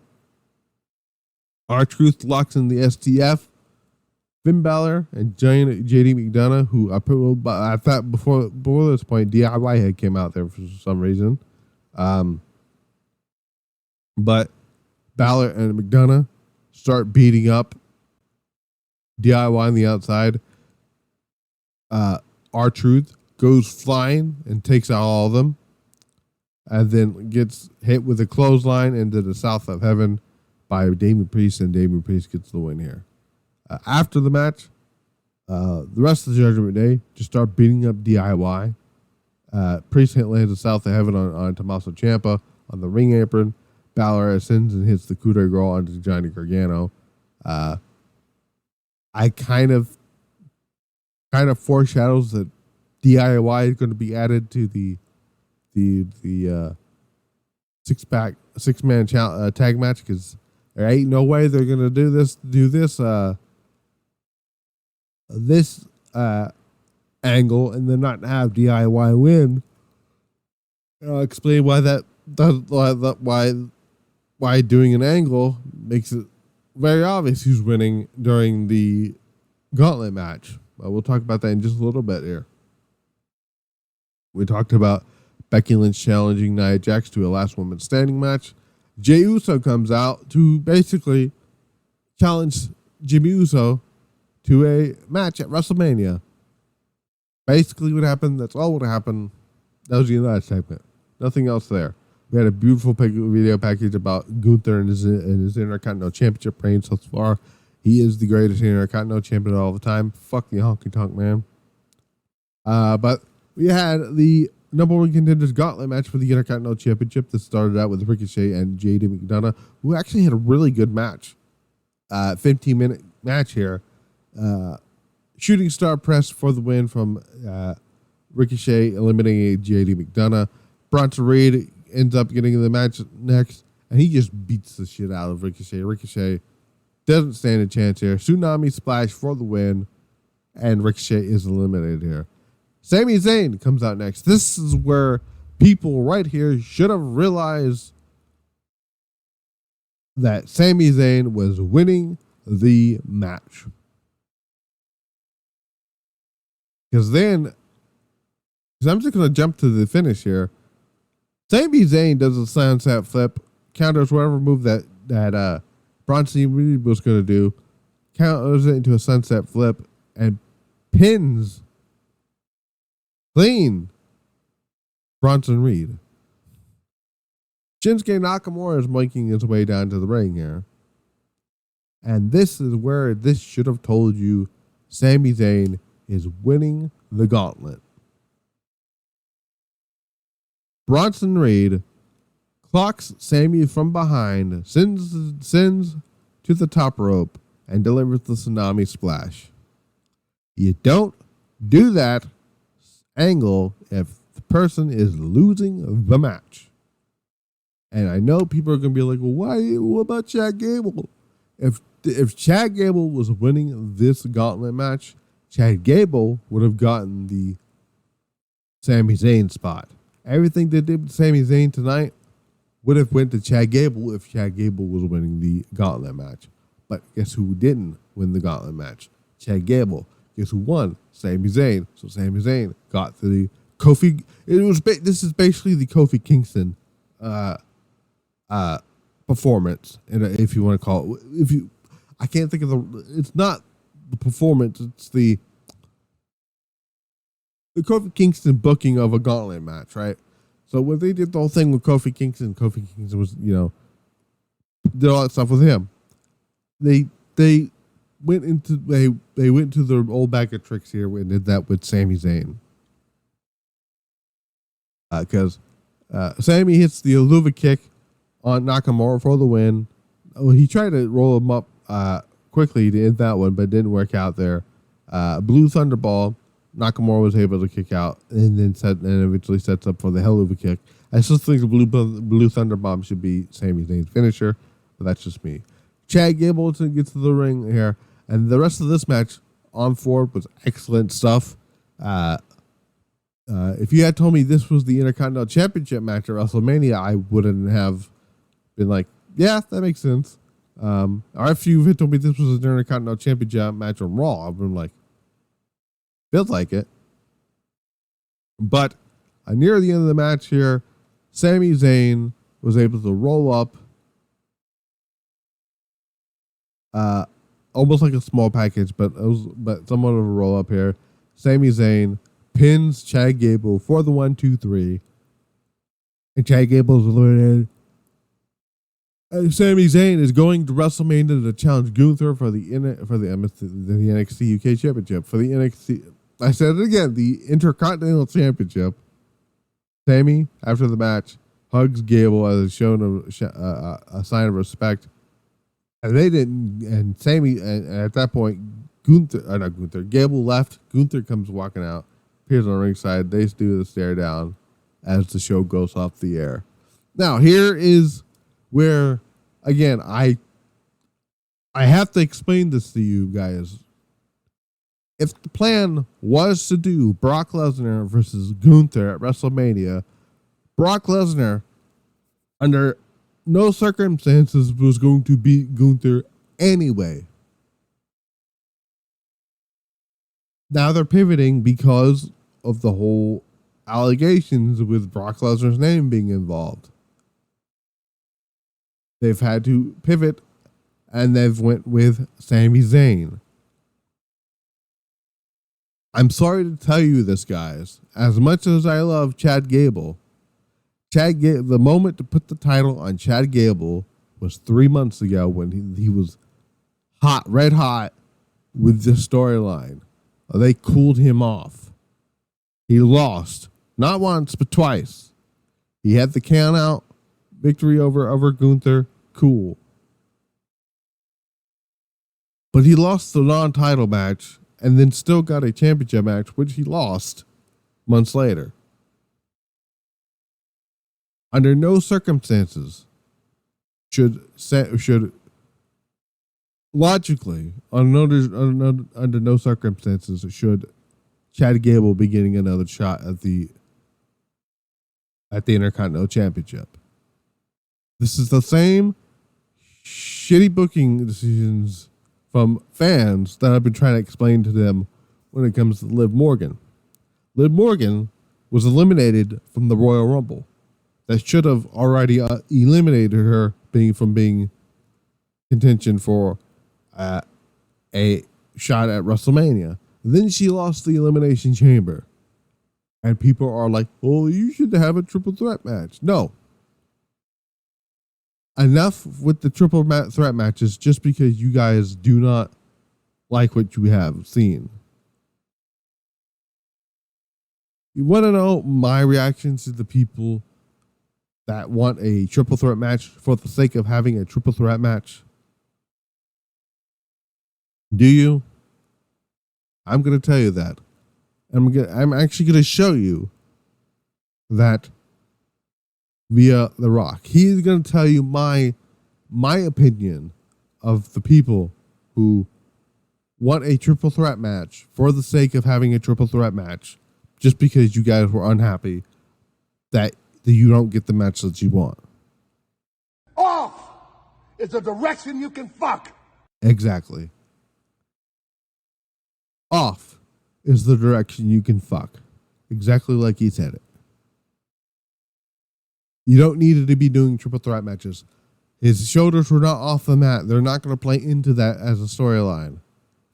S1: R-Truth locks in the STF. Finn Balor and JD McDonough, who I thought before this point, DIY had came out there for some reason. But Baszler and McDonough start beating up DIY on the outside. R-Truth goes flying and takes out all of them, and then gets hit with a clothesline into the South of Heaven by Damian Priest, and Damian Priest gets the win here. After the match, the rest of the Judgment Day just start beating up DIY. Priest lands the South of Heaven on Tommaso Ciampa on the ring apron. Balor ascends and hits the coup de grace onto Johnny Gargano. I kind of foreshadows that DIY is going to be added to the six-man tag match, because there ain't no way they're going to do this angle and then not have DIY win. I'll explain why doing an angle makes it very obvious who's winning during the Gauntlet match. We'll talk about that in just a little bit here. We talked about Becky Lynch challenging Nia Jax to a last woman standing match. Jey Uso comes out to basically challenge Jimmy Uso to a match at WrestleMania. Basically what happened, that's all what happened. That was the last segment. Nothing else there. We had a beautiful video package about Gunther and his Intercontinental Championship reign so far. He is the greatest Intercontinental Champion of all the time. Fuck the honky tonk man. But we had the number one contenders gauntlet match for the Intercontinental Championship that started out with Ricochet and JD McDonough, who actually had a really good match. 15-minute match here. Shooting star press for the win from Ricochet, eliminating JD McDonough. Bronson Reed ends up getting in the match next, and he just beats the shit out of Ricochet. Ricochet doesn't stand a chance here. Tsunami splash for the win, and Ricochet is eliminated here. Sami Zayn comes out next. This is where people right here should have realized that Sami Zayn was winning the match. Because I'm just going to jump to the finish here. Sami Zayn does a sunset flip, counters whatever move that Bronson Reed was going to do, counters it into a sunset flip, and pins clean Bronson Reed. Shinsuke Nakamura is making his way down to the ring here. And this is where this should have told you Sami Zayn is winning the gauntlet. Bronson Reed clocks Sami from behind, sends to the top rope, and delivers the tsunami splash. You don't do that angle if the person is losing the match. And I know people are going to be like, well, why? What about Chad Gable? If Chad Gable was winning this gauntlet match, Chad Gable would have gotten the Sami Zayn spot. Everything they did with Sami Zayn tonight would have went to Chad Gable if Chad Gable was winning the gauntlet match. But guess who didn't win the gauntlet match? Chad Gable. Guess who won? Sami Zayn. So Sami Zayn got to the Kofi. This is basically the Kofi Kingston performance, if you want to call it. I can't think of it's not the performance. It's the Kofi Kingston booking of a gauntlet match, right? So when they did the whole thing with Kofi Kingston was, did all that stuff with him. They went into their old bag of tricks here and did that with Sami Zayn. Because Sami hits the Aluva kick on Nakamura for the win. Oh, he tried to roll him up quickly to end that one, but it didn't work out there. Blue Thunderball, Nakamura was able to kick out and then eventually sets up for the Hell of a kick. I still think the Blue Thunderbomb should be Sami Zayn's finisher, but that's just me. Chad Gable gets to the ring here, and the rest of this match on forward was excellent stuff. If you had told me this was the Intercontinental Championship match at WrestleMania, I wouldn't have been like, yeah, that makes sense. Or if you had told me this was an Intercontinental Championship match on Raw, I've been like, feels like it. But near the end of the match here, Sami Zayn was able to roll up almost like a small package, but somewhat of a roll up here. Sami Zayn pins Chad Gable for the 1-2-3, and Chad Gable is eliminated. And Sami Zayn is going to WrestleMania to challenge Gunther for the NXT UK Championship. For the NXT, I said it again, the Intercontinental Championship. Sami, after the match, hugs Gable as a shown a sign of respect. And they didn't. And Sami, and at that point, Gable left. Gunther comes walking out, appears on the ringside. They do the stare down as the show goes off the air. Now, here is where, again, I have to explain this to you guys. If the plan was to do Brock Lesnar versus Gunther at WrestleMania, Brock Lesnar, under no circumstances, was going to beat Gunther anyway. Now they're pivoting because of the whole allegations with Brock Lesnar's name being involved. They've had to pivot, and they've went with Sami Zayn. I'm sorry to tell you this, guys. As much as I love Chad Gable, the moment to put the title on Chad Gable was 3 months ago when he was red hot with this storyline. They cooled him off. He lost, not once, but twice. He had the count out victory over Gunther. Cool. But he lost the non-title match and then still got a championship match, which he lost months later. Under no circumstances should logically, under no circumstances should Chad Gable be getting another shot at the Intercontinental Championship. This is the same shitty booking decisions from fans that I've been trying to explain to them when it comes to Liv Morgan. Liv Morgan was eliminated from the Royal Rumble. That should have already eliminated her from being contention for a shot at WrestleMania. Then she lost the Elimination Chamber. And people are like, oh, you should have a triple threat match. No. Enough with the triple threat matches just because you guys do not like what you have seen. You want to know my reactions to the people that want a triple threat match for the sake of having a triple threat match? Do you? I'm going to tell you that. I'm actually going to show you that via The Rock. He's going to tell you my opinion of the people who want a triple threat match for the sake of having a triple threat match just because you guys were unhappy that you don't get the match that you want.
S2: Off is a direction you can fuck.
S1: Exactly. Off is the direction you can fuck. Exactly like he said it. You don't need to be doing triple threat matches. His shoulders were not off the mat. They're not going to play into that as a storyline.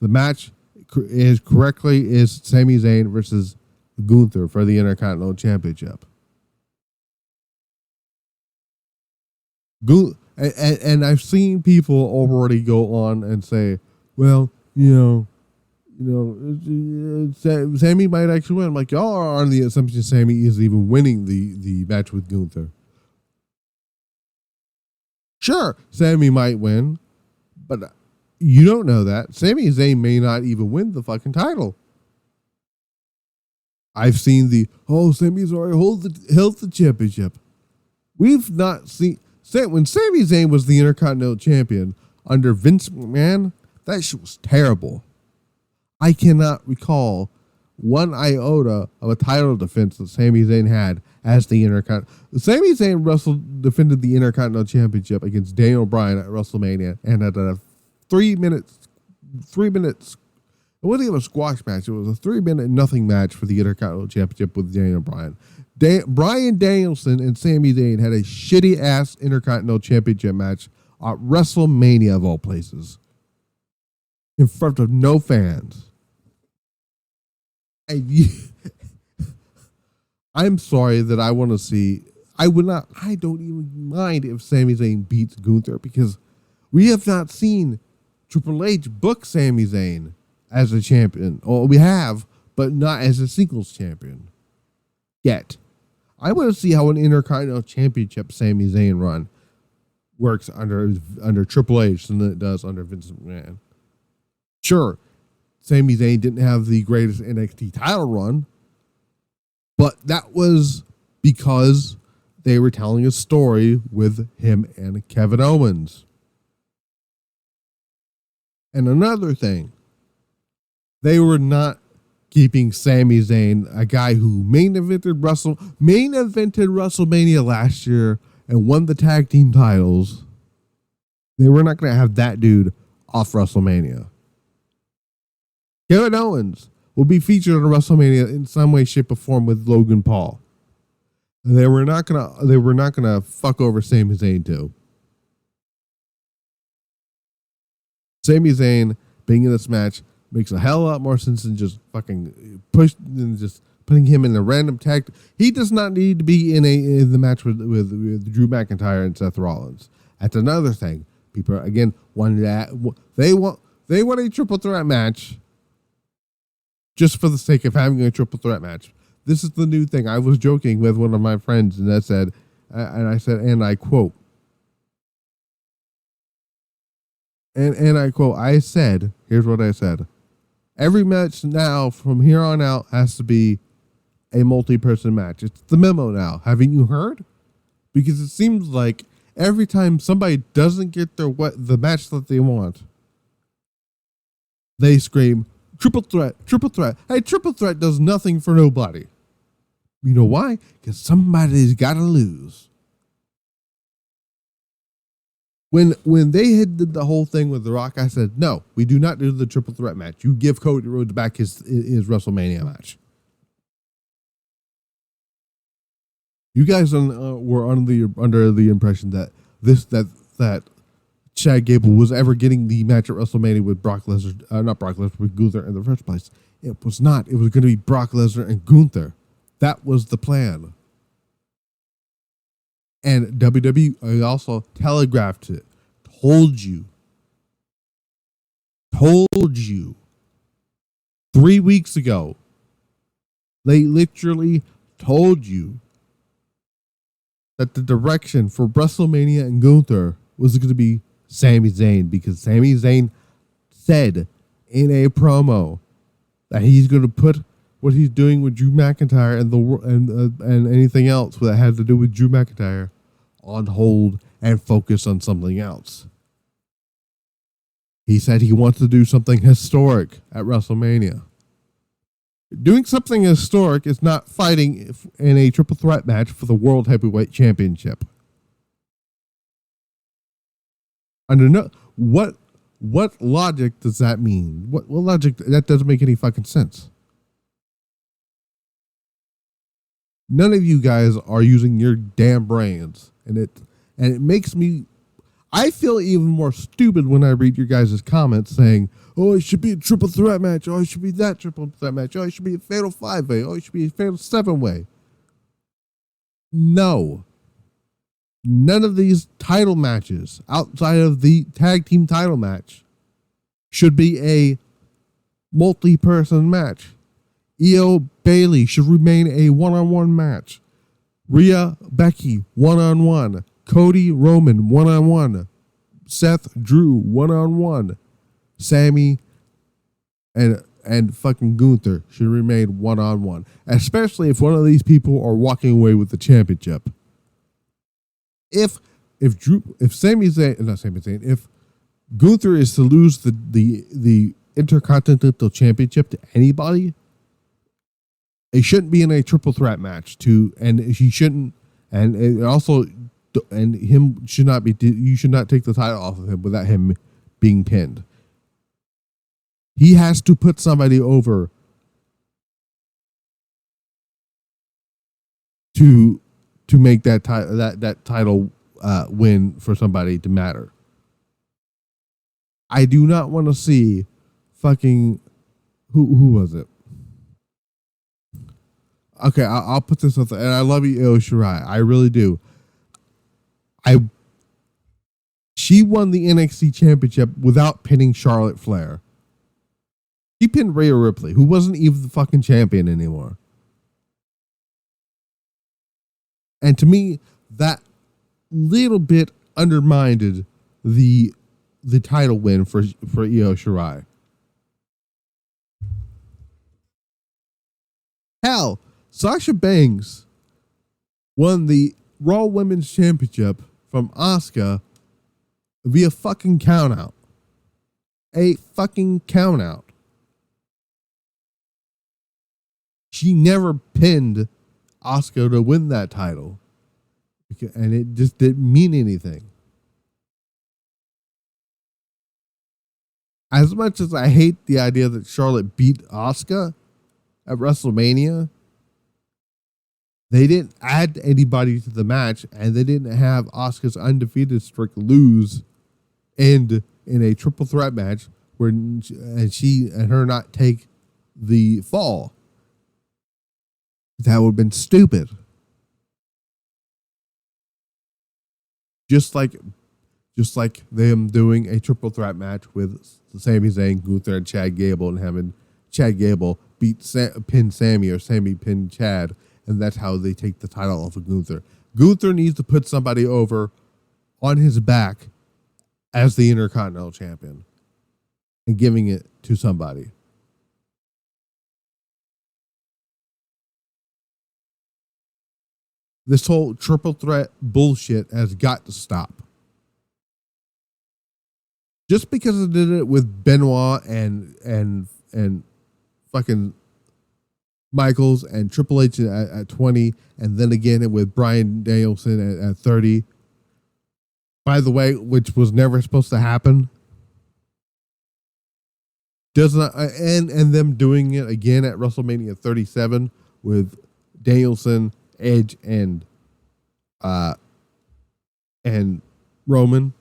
S1: The match is Sami Zayn versus Gunther for the Intercontinental Championship. And I've seen people already go on and say, well, Sami might actually win. I'm like, y'all are on the assumption Sami is even winning the match with Gunther. Sure, Sami might win, but you don't know that. Sami Zayn may not even win the fucking title. I've seen Sami's already held the championship. We've not seen, when Sami Zayn was the Intercontinental Champion under Vince McMahon, that shit was terrible. I cannot recall one iota of a title defense that Sami Zayn had as the Intercontinental. Sami Zayn defended the Intercontinental Championship against Daniel Bryan at WrestleMania and had a 3 minutes. It wasn't even a squash match. It was a 3-minute nothing match for the Intercontinental Championship with Daniel Bryan. Bryan Danielson and Sami Zayn had a shitty ass Intercontinental Championship match at WrestleMania of all places. in front of no fans. And I'm sorry that I want to see. I don't even mind if Sami Zayn beats Gunther, because we have not seen Triple H book Sami Zayn as a champion. Or we have, but not as a singles champion yet. I want to see how an Intercontinental Championship Sami Zayn run works under Triple H than it does under Vince McMahon. Sure, Sami Zayn didn't have the greatest NXT title run, but that was because they were telling a story with him and Kevin Owens. And another thing, they were not keeping Sami Zayn, a guy who main evented WrestleMania last year and won the tag team titles. They were not going to have that dude off WrestleMania. Kevin Owens will be featured on WrestleMania in some way, shape, or form with Logan Paul. They were not gonna fuck over Sami Zayn too. Sami Zayn being in this match makes a hell of a lot more sense than just fucking just putting him in a random tag. He does not need to be in the match with Drew McIntyre and Seth Rollins. That's another thing. People again want that they want a triple threat match just for the sake of having a triple threat match. This is the new thing. I was joking with one of my friends, and I said, and I quote, I said, here's what I said. Every match now, from here on out, has to be a multi-person match. It's the memo now. Haven't you heard? Because it seems like every time somebody doesn't get the match that they want, they scream, triple threat, triple threat. Hey, triple threat does nothing for nobody. You know why? Because somebody's got to lose. When they did the whole thing with The Rock, I said, no, we do not do the triple threat match. You give Cody Rhodes back his WrestleMania match. You guys were under the impression that Chad Gable was ever getting the match at WrestleMania with with Gunther in the first place. It was not. It was going to be Brock Lesnar and Gunther. That was the plan. And WWE also telegraphed it. Told you. 3 weeks ago. They literally told you that the direction for WrestleMania and Gunther was going to be Sami Zayn, because Sami Zayn said in a promo that he's going to put what he's doing with Drew McIntyre and anything else that had to do with Drew McIntyre on hold and focus on something else. He said he wants to do something historic at WrestleMania. Doing something historic is not fighting in a triple threat match for the World Heavyweight Championship. What logic does that mean? What logic? That doesn't make any fucking sense. None of you guys are using your damn brains, and it makes me. I feel even more stupid when I read your guys' comments saying, "Oh, it should be a triple threat match. Oh, it should be that triple threat match. Oh, it should be a fatal 5-way. Oh, it should be a fatal 7-way." No. None of these title matches outside of the tag team title match should be a multi-person match. Io Bailey should remain a one-on-one match. Rhea Becky one-on-one. Cody Roman one-on-one. Seth Drew one-on-one. Sammy and fucking Gunther should remain one-on-one. Especially if one of these people are walking away with the championship. If Gunther is to lose the Intercontinental Championship to anybody, it shouldn't be in a triple threat match. You should not take the title off of him without him being pinned. He has to put somebody over to make that title win for somebody to matter. I do not want to see fucking who was it? Okay, I'll put this up there, and I love Io Shirai. I really do. She won the NXT Championship without pinning Charlotte Flair. She pinned Rhea Ripley, who wasn't even the fucking champion anymore. And to me, that little bit undermined the title win for Io Shirai. Hell, Sasha Banks won the Raw Women's Championship from Asuka via fucking countout. A fucking countout. She never pinned Asuka to win that title. And it just didn't mean anything. As much as I hate the idea that Charlotte beat Asuka at WrestleMania, they didn't add anybody to the match, and they didn't have Asuka's undefeated streak lose end in a triple threat match where she and her not take the fall. That would have been stupid. Just like them doing a triple threat match with Sami Zayn, Gunther, and Chad Gable, and having Chad Gable pin Sammy or Sammy pin Chad, and that's how they take the title off of Gunther. Gunther needs to put somebody over on his back as the Intercontinental Champion and giving it to somebody. This whole triple threat bullshit has got to stop. Just because I did it with Benoit and fucking Michaels and Triple H at 20, and then again with Bryan Danielson at 30. By the way, which was never supposed to happen. Does not, and them doing it again at WrestleMania 37 with Danielson, Edge, and Roman.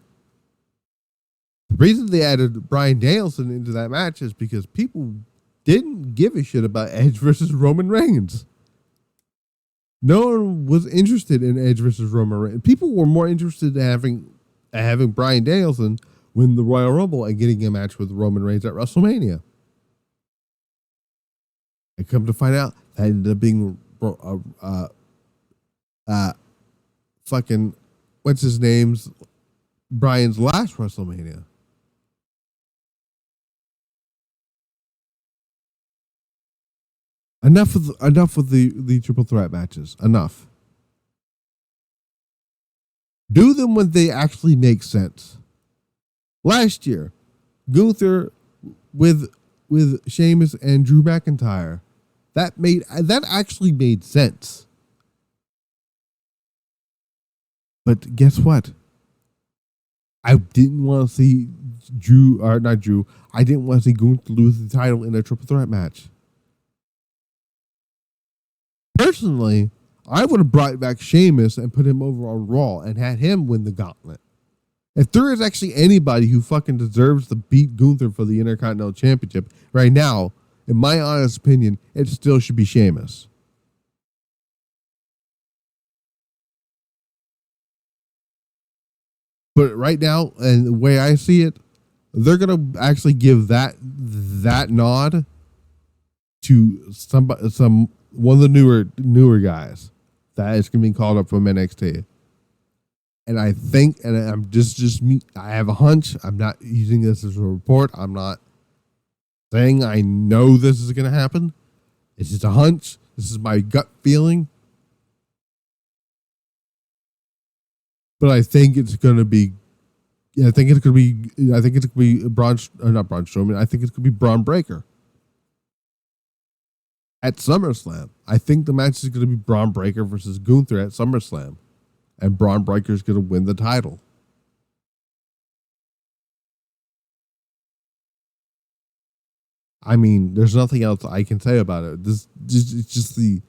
S1: The reason they added Bryan Danielson into that match is because people didn't give a shit about Edge versus Roman Reigns. No one was interested in Edge versus Roman Reigns. People were more interested in having Bryan Danielson win the Royal Rumble and getting a match with Roman Reigns at WrestleMania. And come to find out, that ended up being fucking what's his name's Bryan's last WrestleMania. Enough with the triple threat matches. Enough. Do them when they actually make sense. Last year, Gunther with Sheamus and Drew McIntyre. That actually made sense. But guess what? I didn't want to see I didn't want to see Gunther lose the title in a triple threat match. Personally, I would have brought back Sheamus and put him over on Raw and had him win the Gauntlet. If there is actually anybody who fucking deserves to beat Gunther for the Intercontinental Championship right now, in my honest opinion, it still should be Sheamus. But right now, and the way I see it, they're gonna actually give that nod to one of the newer guys that is gonna be called up from NXT. And I think, and I'm just me, I have a hunch. I'm not using this as a report. I'm not saying I know this is gonna happen. It's just a hunch. This is my gut feeling. But I think it's going to be. I think it's going to be not Braun Strowman. I think it's going to be Braun Breaker at SummerSlam. I think the match is going to be Braun Breaker versus Gunther at SummerSlam, and Braun Breaker is going to win the title. I mean, there's nothing else I can say about it. It's just the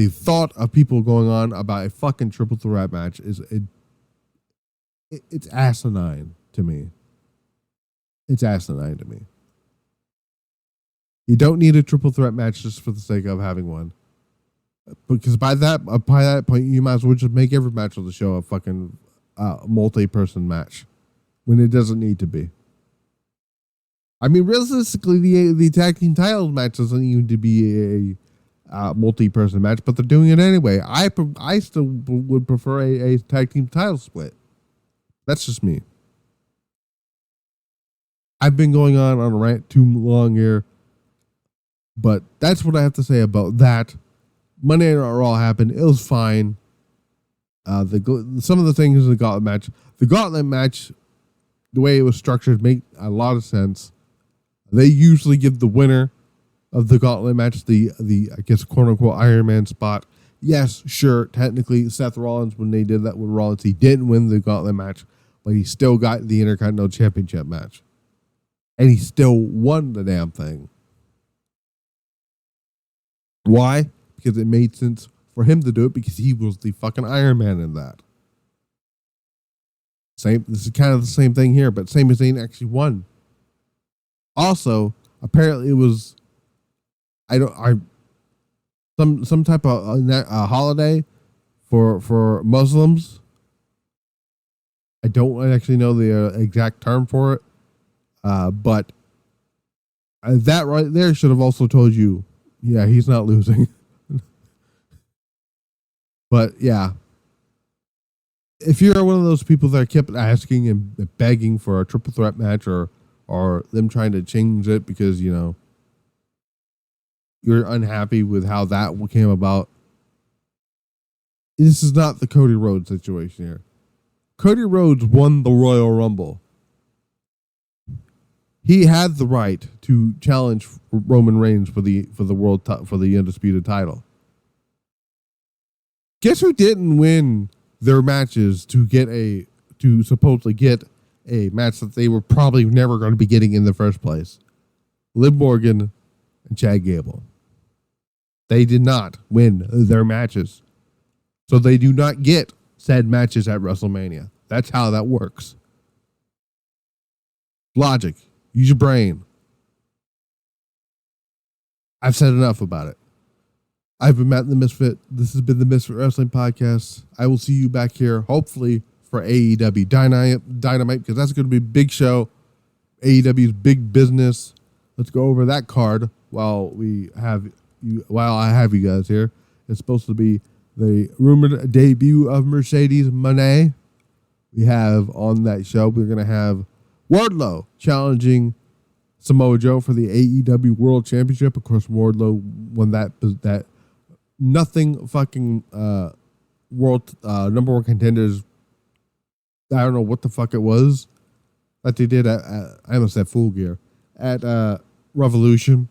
S1: thought of people going on about a fucking triple threat match it's asinine to me. It's asinine to me. You don't need a triple threat match just for the sake of having one. Because by that point, you might as well just make every match on the show a fucking multi-person match when it doesn't need to be. I mean, realistically, the tag team titles match doesn't need to be a multi-person match, but they're doing it anyway. I still would prefer a tag team title split. That's just me. I've been going on a rant too long here, but that's what I have to say about that. Monday Night Raw happened. It was fine. Some of the things in the Gauntlet match. The Gauntlet match, the way it was structured, made a lot of sense. They usually give the winner of the Gauntlet match the I guess quote unquote Iron Man spot. Yes, sure. Technically, Seth Rollins, when they did that with Rollins, he didn't win the Gauntlet match, but he still got the Intercontinental Championship match, and he still won the damn thing. Why? Because it made sense for him to do it because he was the fucking Iron Man in that. This is kind of the same thing here, but Sami Zayn actually won. Also, apparently it was some type of holiday for Muslims. I don't actually know the exact term for it, but that right there should have also told you, yeah, he's not losing. But yeah, if you're one of those people that kept asking and begging for a triple threat match or them trying to change it because, you know, you're unhappy with how that came about, this is not the Cody Rhodes situation here. Cody Rhodes won the Royal Rumble. He had the right to challenge Roman Reigns for the Undisputed title. Guess who didn't win their matches to supposedly get a match that they were probably never going to be getting in the first place? Liv Morgan and Chad Gable. They did not win their matches. So they do not get said matches at WrestleMania. That's how that works. Logic. Use your brain. I've said enough about it. I've been Matt the Misfit. This has been the Misfit Wrestling Podcast. I will see you back here, hopefully, for AEW Dynamite, because that's going to be a big show. AEW's big business. Let's go over that card while I have you guys here. It's supposed to be the rumored debut of Mercedes Moné. We have on that show, we're going to have Wardlow challenging Samoa Joe for the AEW World Championship. Of course, Wardlow won that nothing fucking world number one contenders. I don't know what the fuck it was that they did at I almost said Full Gear at Revolution.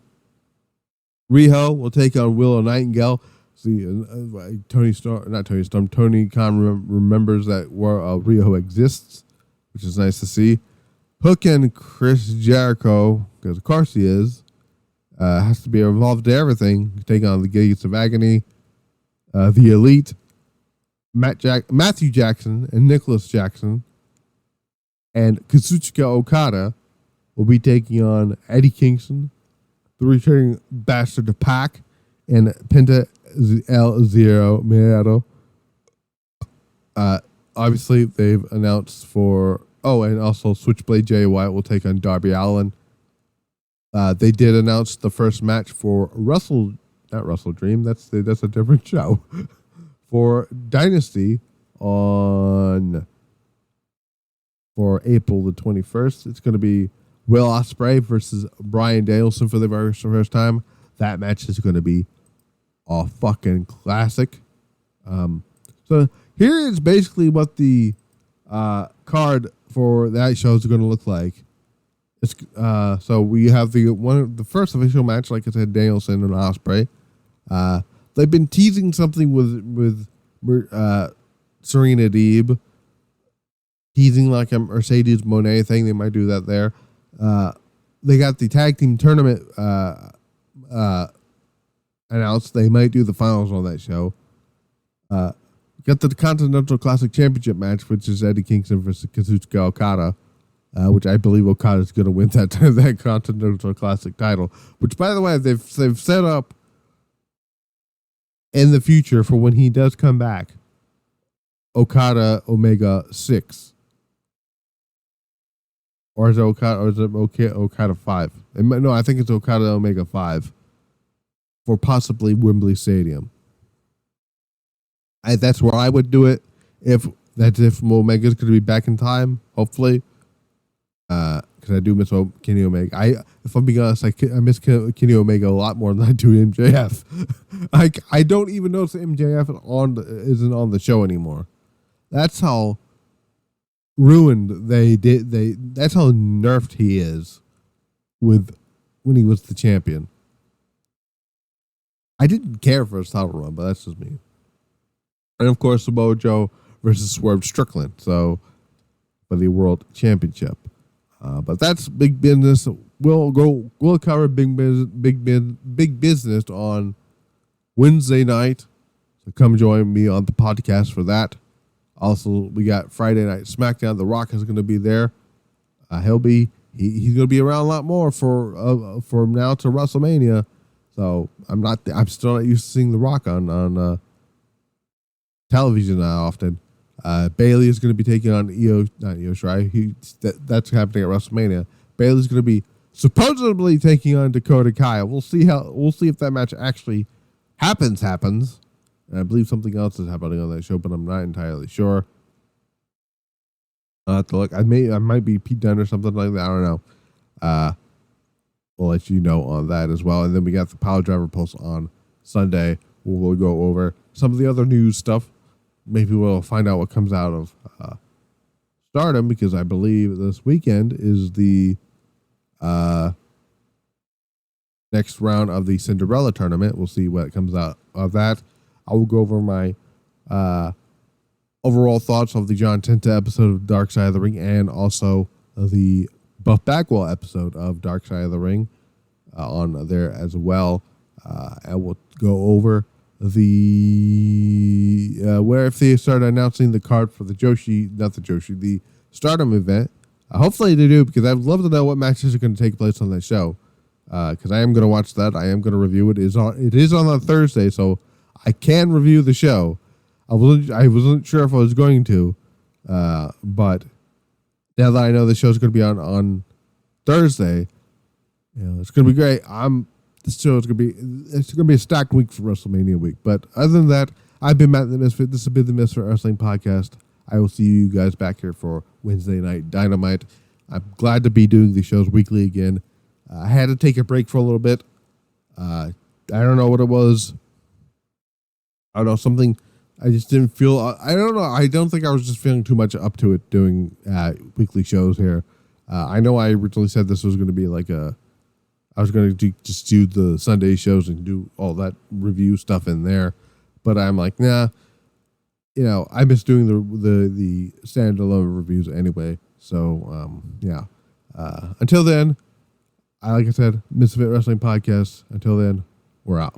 S1: Riho will take on Willow Nightingale. See, Tony Khan remembers that Riho exists, which is nice to see. Hook and Chris Jericho, because of course he is, has to be involved in everything. Take on the Gates of Agony, the Elite, Matthew Jackson and Nicholas Jackson, and Kazuchika Okada will be taking on Eddie Kingston, the returning Bastard of Pac, and Penta El Zero Miedo. Obviously, they've announced and also Switchblade Jay White will take on Darby Allin. They did announce the first match for not Wrestle Dream. That's a different show. For Dynasty for April the 21st. It's going to be Will Ospreay versus Bryan Danielson for the very first time. That match is going to be a fucking classic. So here is basically what the card for that show is going to look like. So we have the first official match, like I said, Danielson and Ospreay. They've been teasing something with Serena Deeb, teasing like a Mercedes Moné thing. They might do that there. They got the tag team tournament announced. They might do the finals on that show. Got the Continental Classic Championship match, which is Eddie Kingston versus Kazuchika Okada. which I believe Okada is going to win that Continental Classic title. Which, by the way, they've set up in the future for when he does come back, Okada Omega 6. Or is it Okada 5? No, I think it's Okada Omega 5 for possibly Wembley Stadium. That's where I would do it if Omega's going to be back in time, hopefully. Because I do miss Kenny Omega. If I'm being honest, I miss Kenny Omega a lot more than I do MJF. I don't even notice MJF isn't on the show anymore. That's how ruined that's how nerfed he is when he was the champion. I didn't care for his title run, but that's just me. And of course, Samoa Joe versus Swerve Strickland, so for the World Championship. But that's big business. We'll cover big business on Wednesday night. So come join me on the podcast for that. Also, we got Friday Night SmackDown. The Rock is going to be there. He's going to be around a lot more for now to WrestleMania. So I'm still not used to seeing The Rock on television that often. Bailey is going to be taking on not Io Shirai. That's happening at WrestleMania. Bailey's going to be supposedly taking on Dakota Kai. We'll see if that match actually happens. And I believe something else is happening on that show, but I'm not entirely sure. I'll have to look. I might be Pete Dunne or something like that. I don't know. We'll let you know on that as well. And then we got the Power Driver Pulse on Sunday. We'll go over some of the other news stuff. Maybe we'll find out what comes out of Stardom, because I believe this weekend is the next round of the Cinderella tournament. We'll see what comes out of that. I will go over my overall thoughts of the John Tenta episode of Dark Side of the Ring and also the Buff Bagwell episode of Dark Side of the Ring on there as well. I will go over the where if they start announcing the card for the Stardom event. Hopefully they do, because I'd love to know what matches are going to take place on that show. Because I am going to watch that. I am going to review it. It is on a Thursday, so I can review the show. I wasn't sure if I was going to, but now that I know the show's going to be on Thursday, it's going to be great. It's going to be a stacked week for WrestleMania week. But other than that, I've been Matt the Misfit. This has been the Misfit Wrestling Podcast. I will see you guys back here for Wednesday Night Dynamite. I'm glad to be doing these shows weekly again. I had to take a break for a little bit. I don't know what it was. I don't know, something I just didn't feel. I don't know. I don't think I was just feeling too much up to it doing weekly shows here. I know I originally said this was going to be I was going to just do the Sunday shows and do all that review stuff in there. But I'm like, nah, I miss doing the standalone reviews anyway. So, yeah. Until then, like I said, Misfit Wrestling Podcast. Until then, we're out.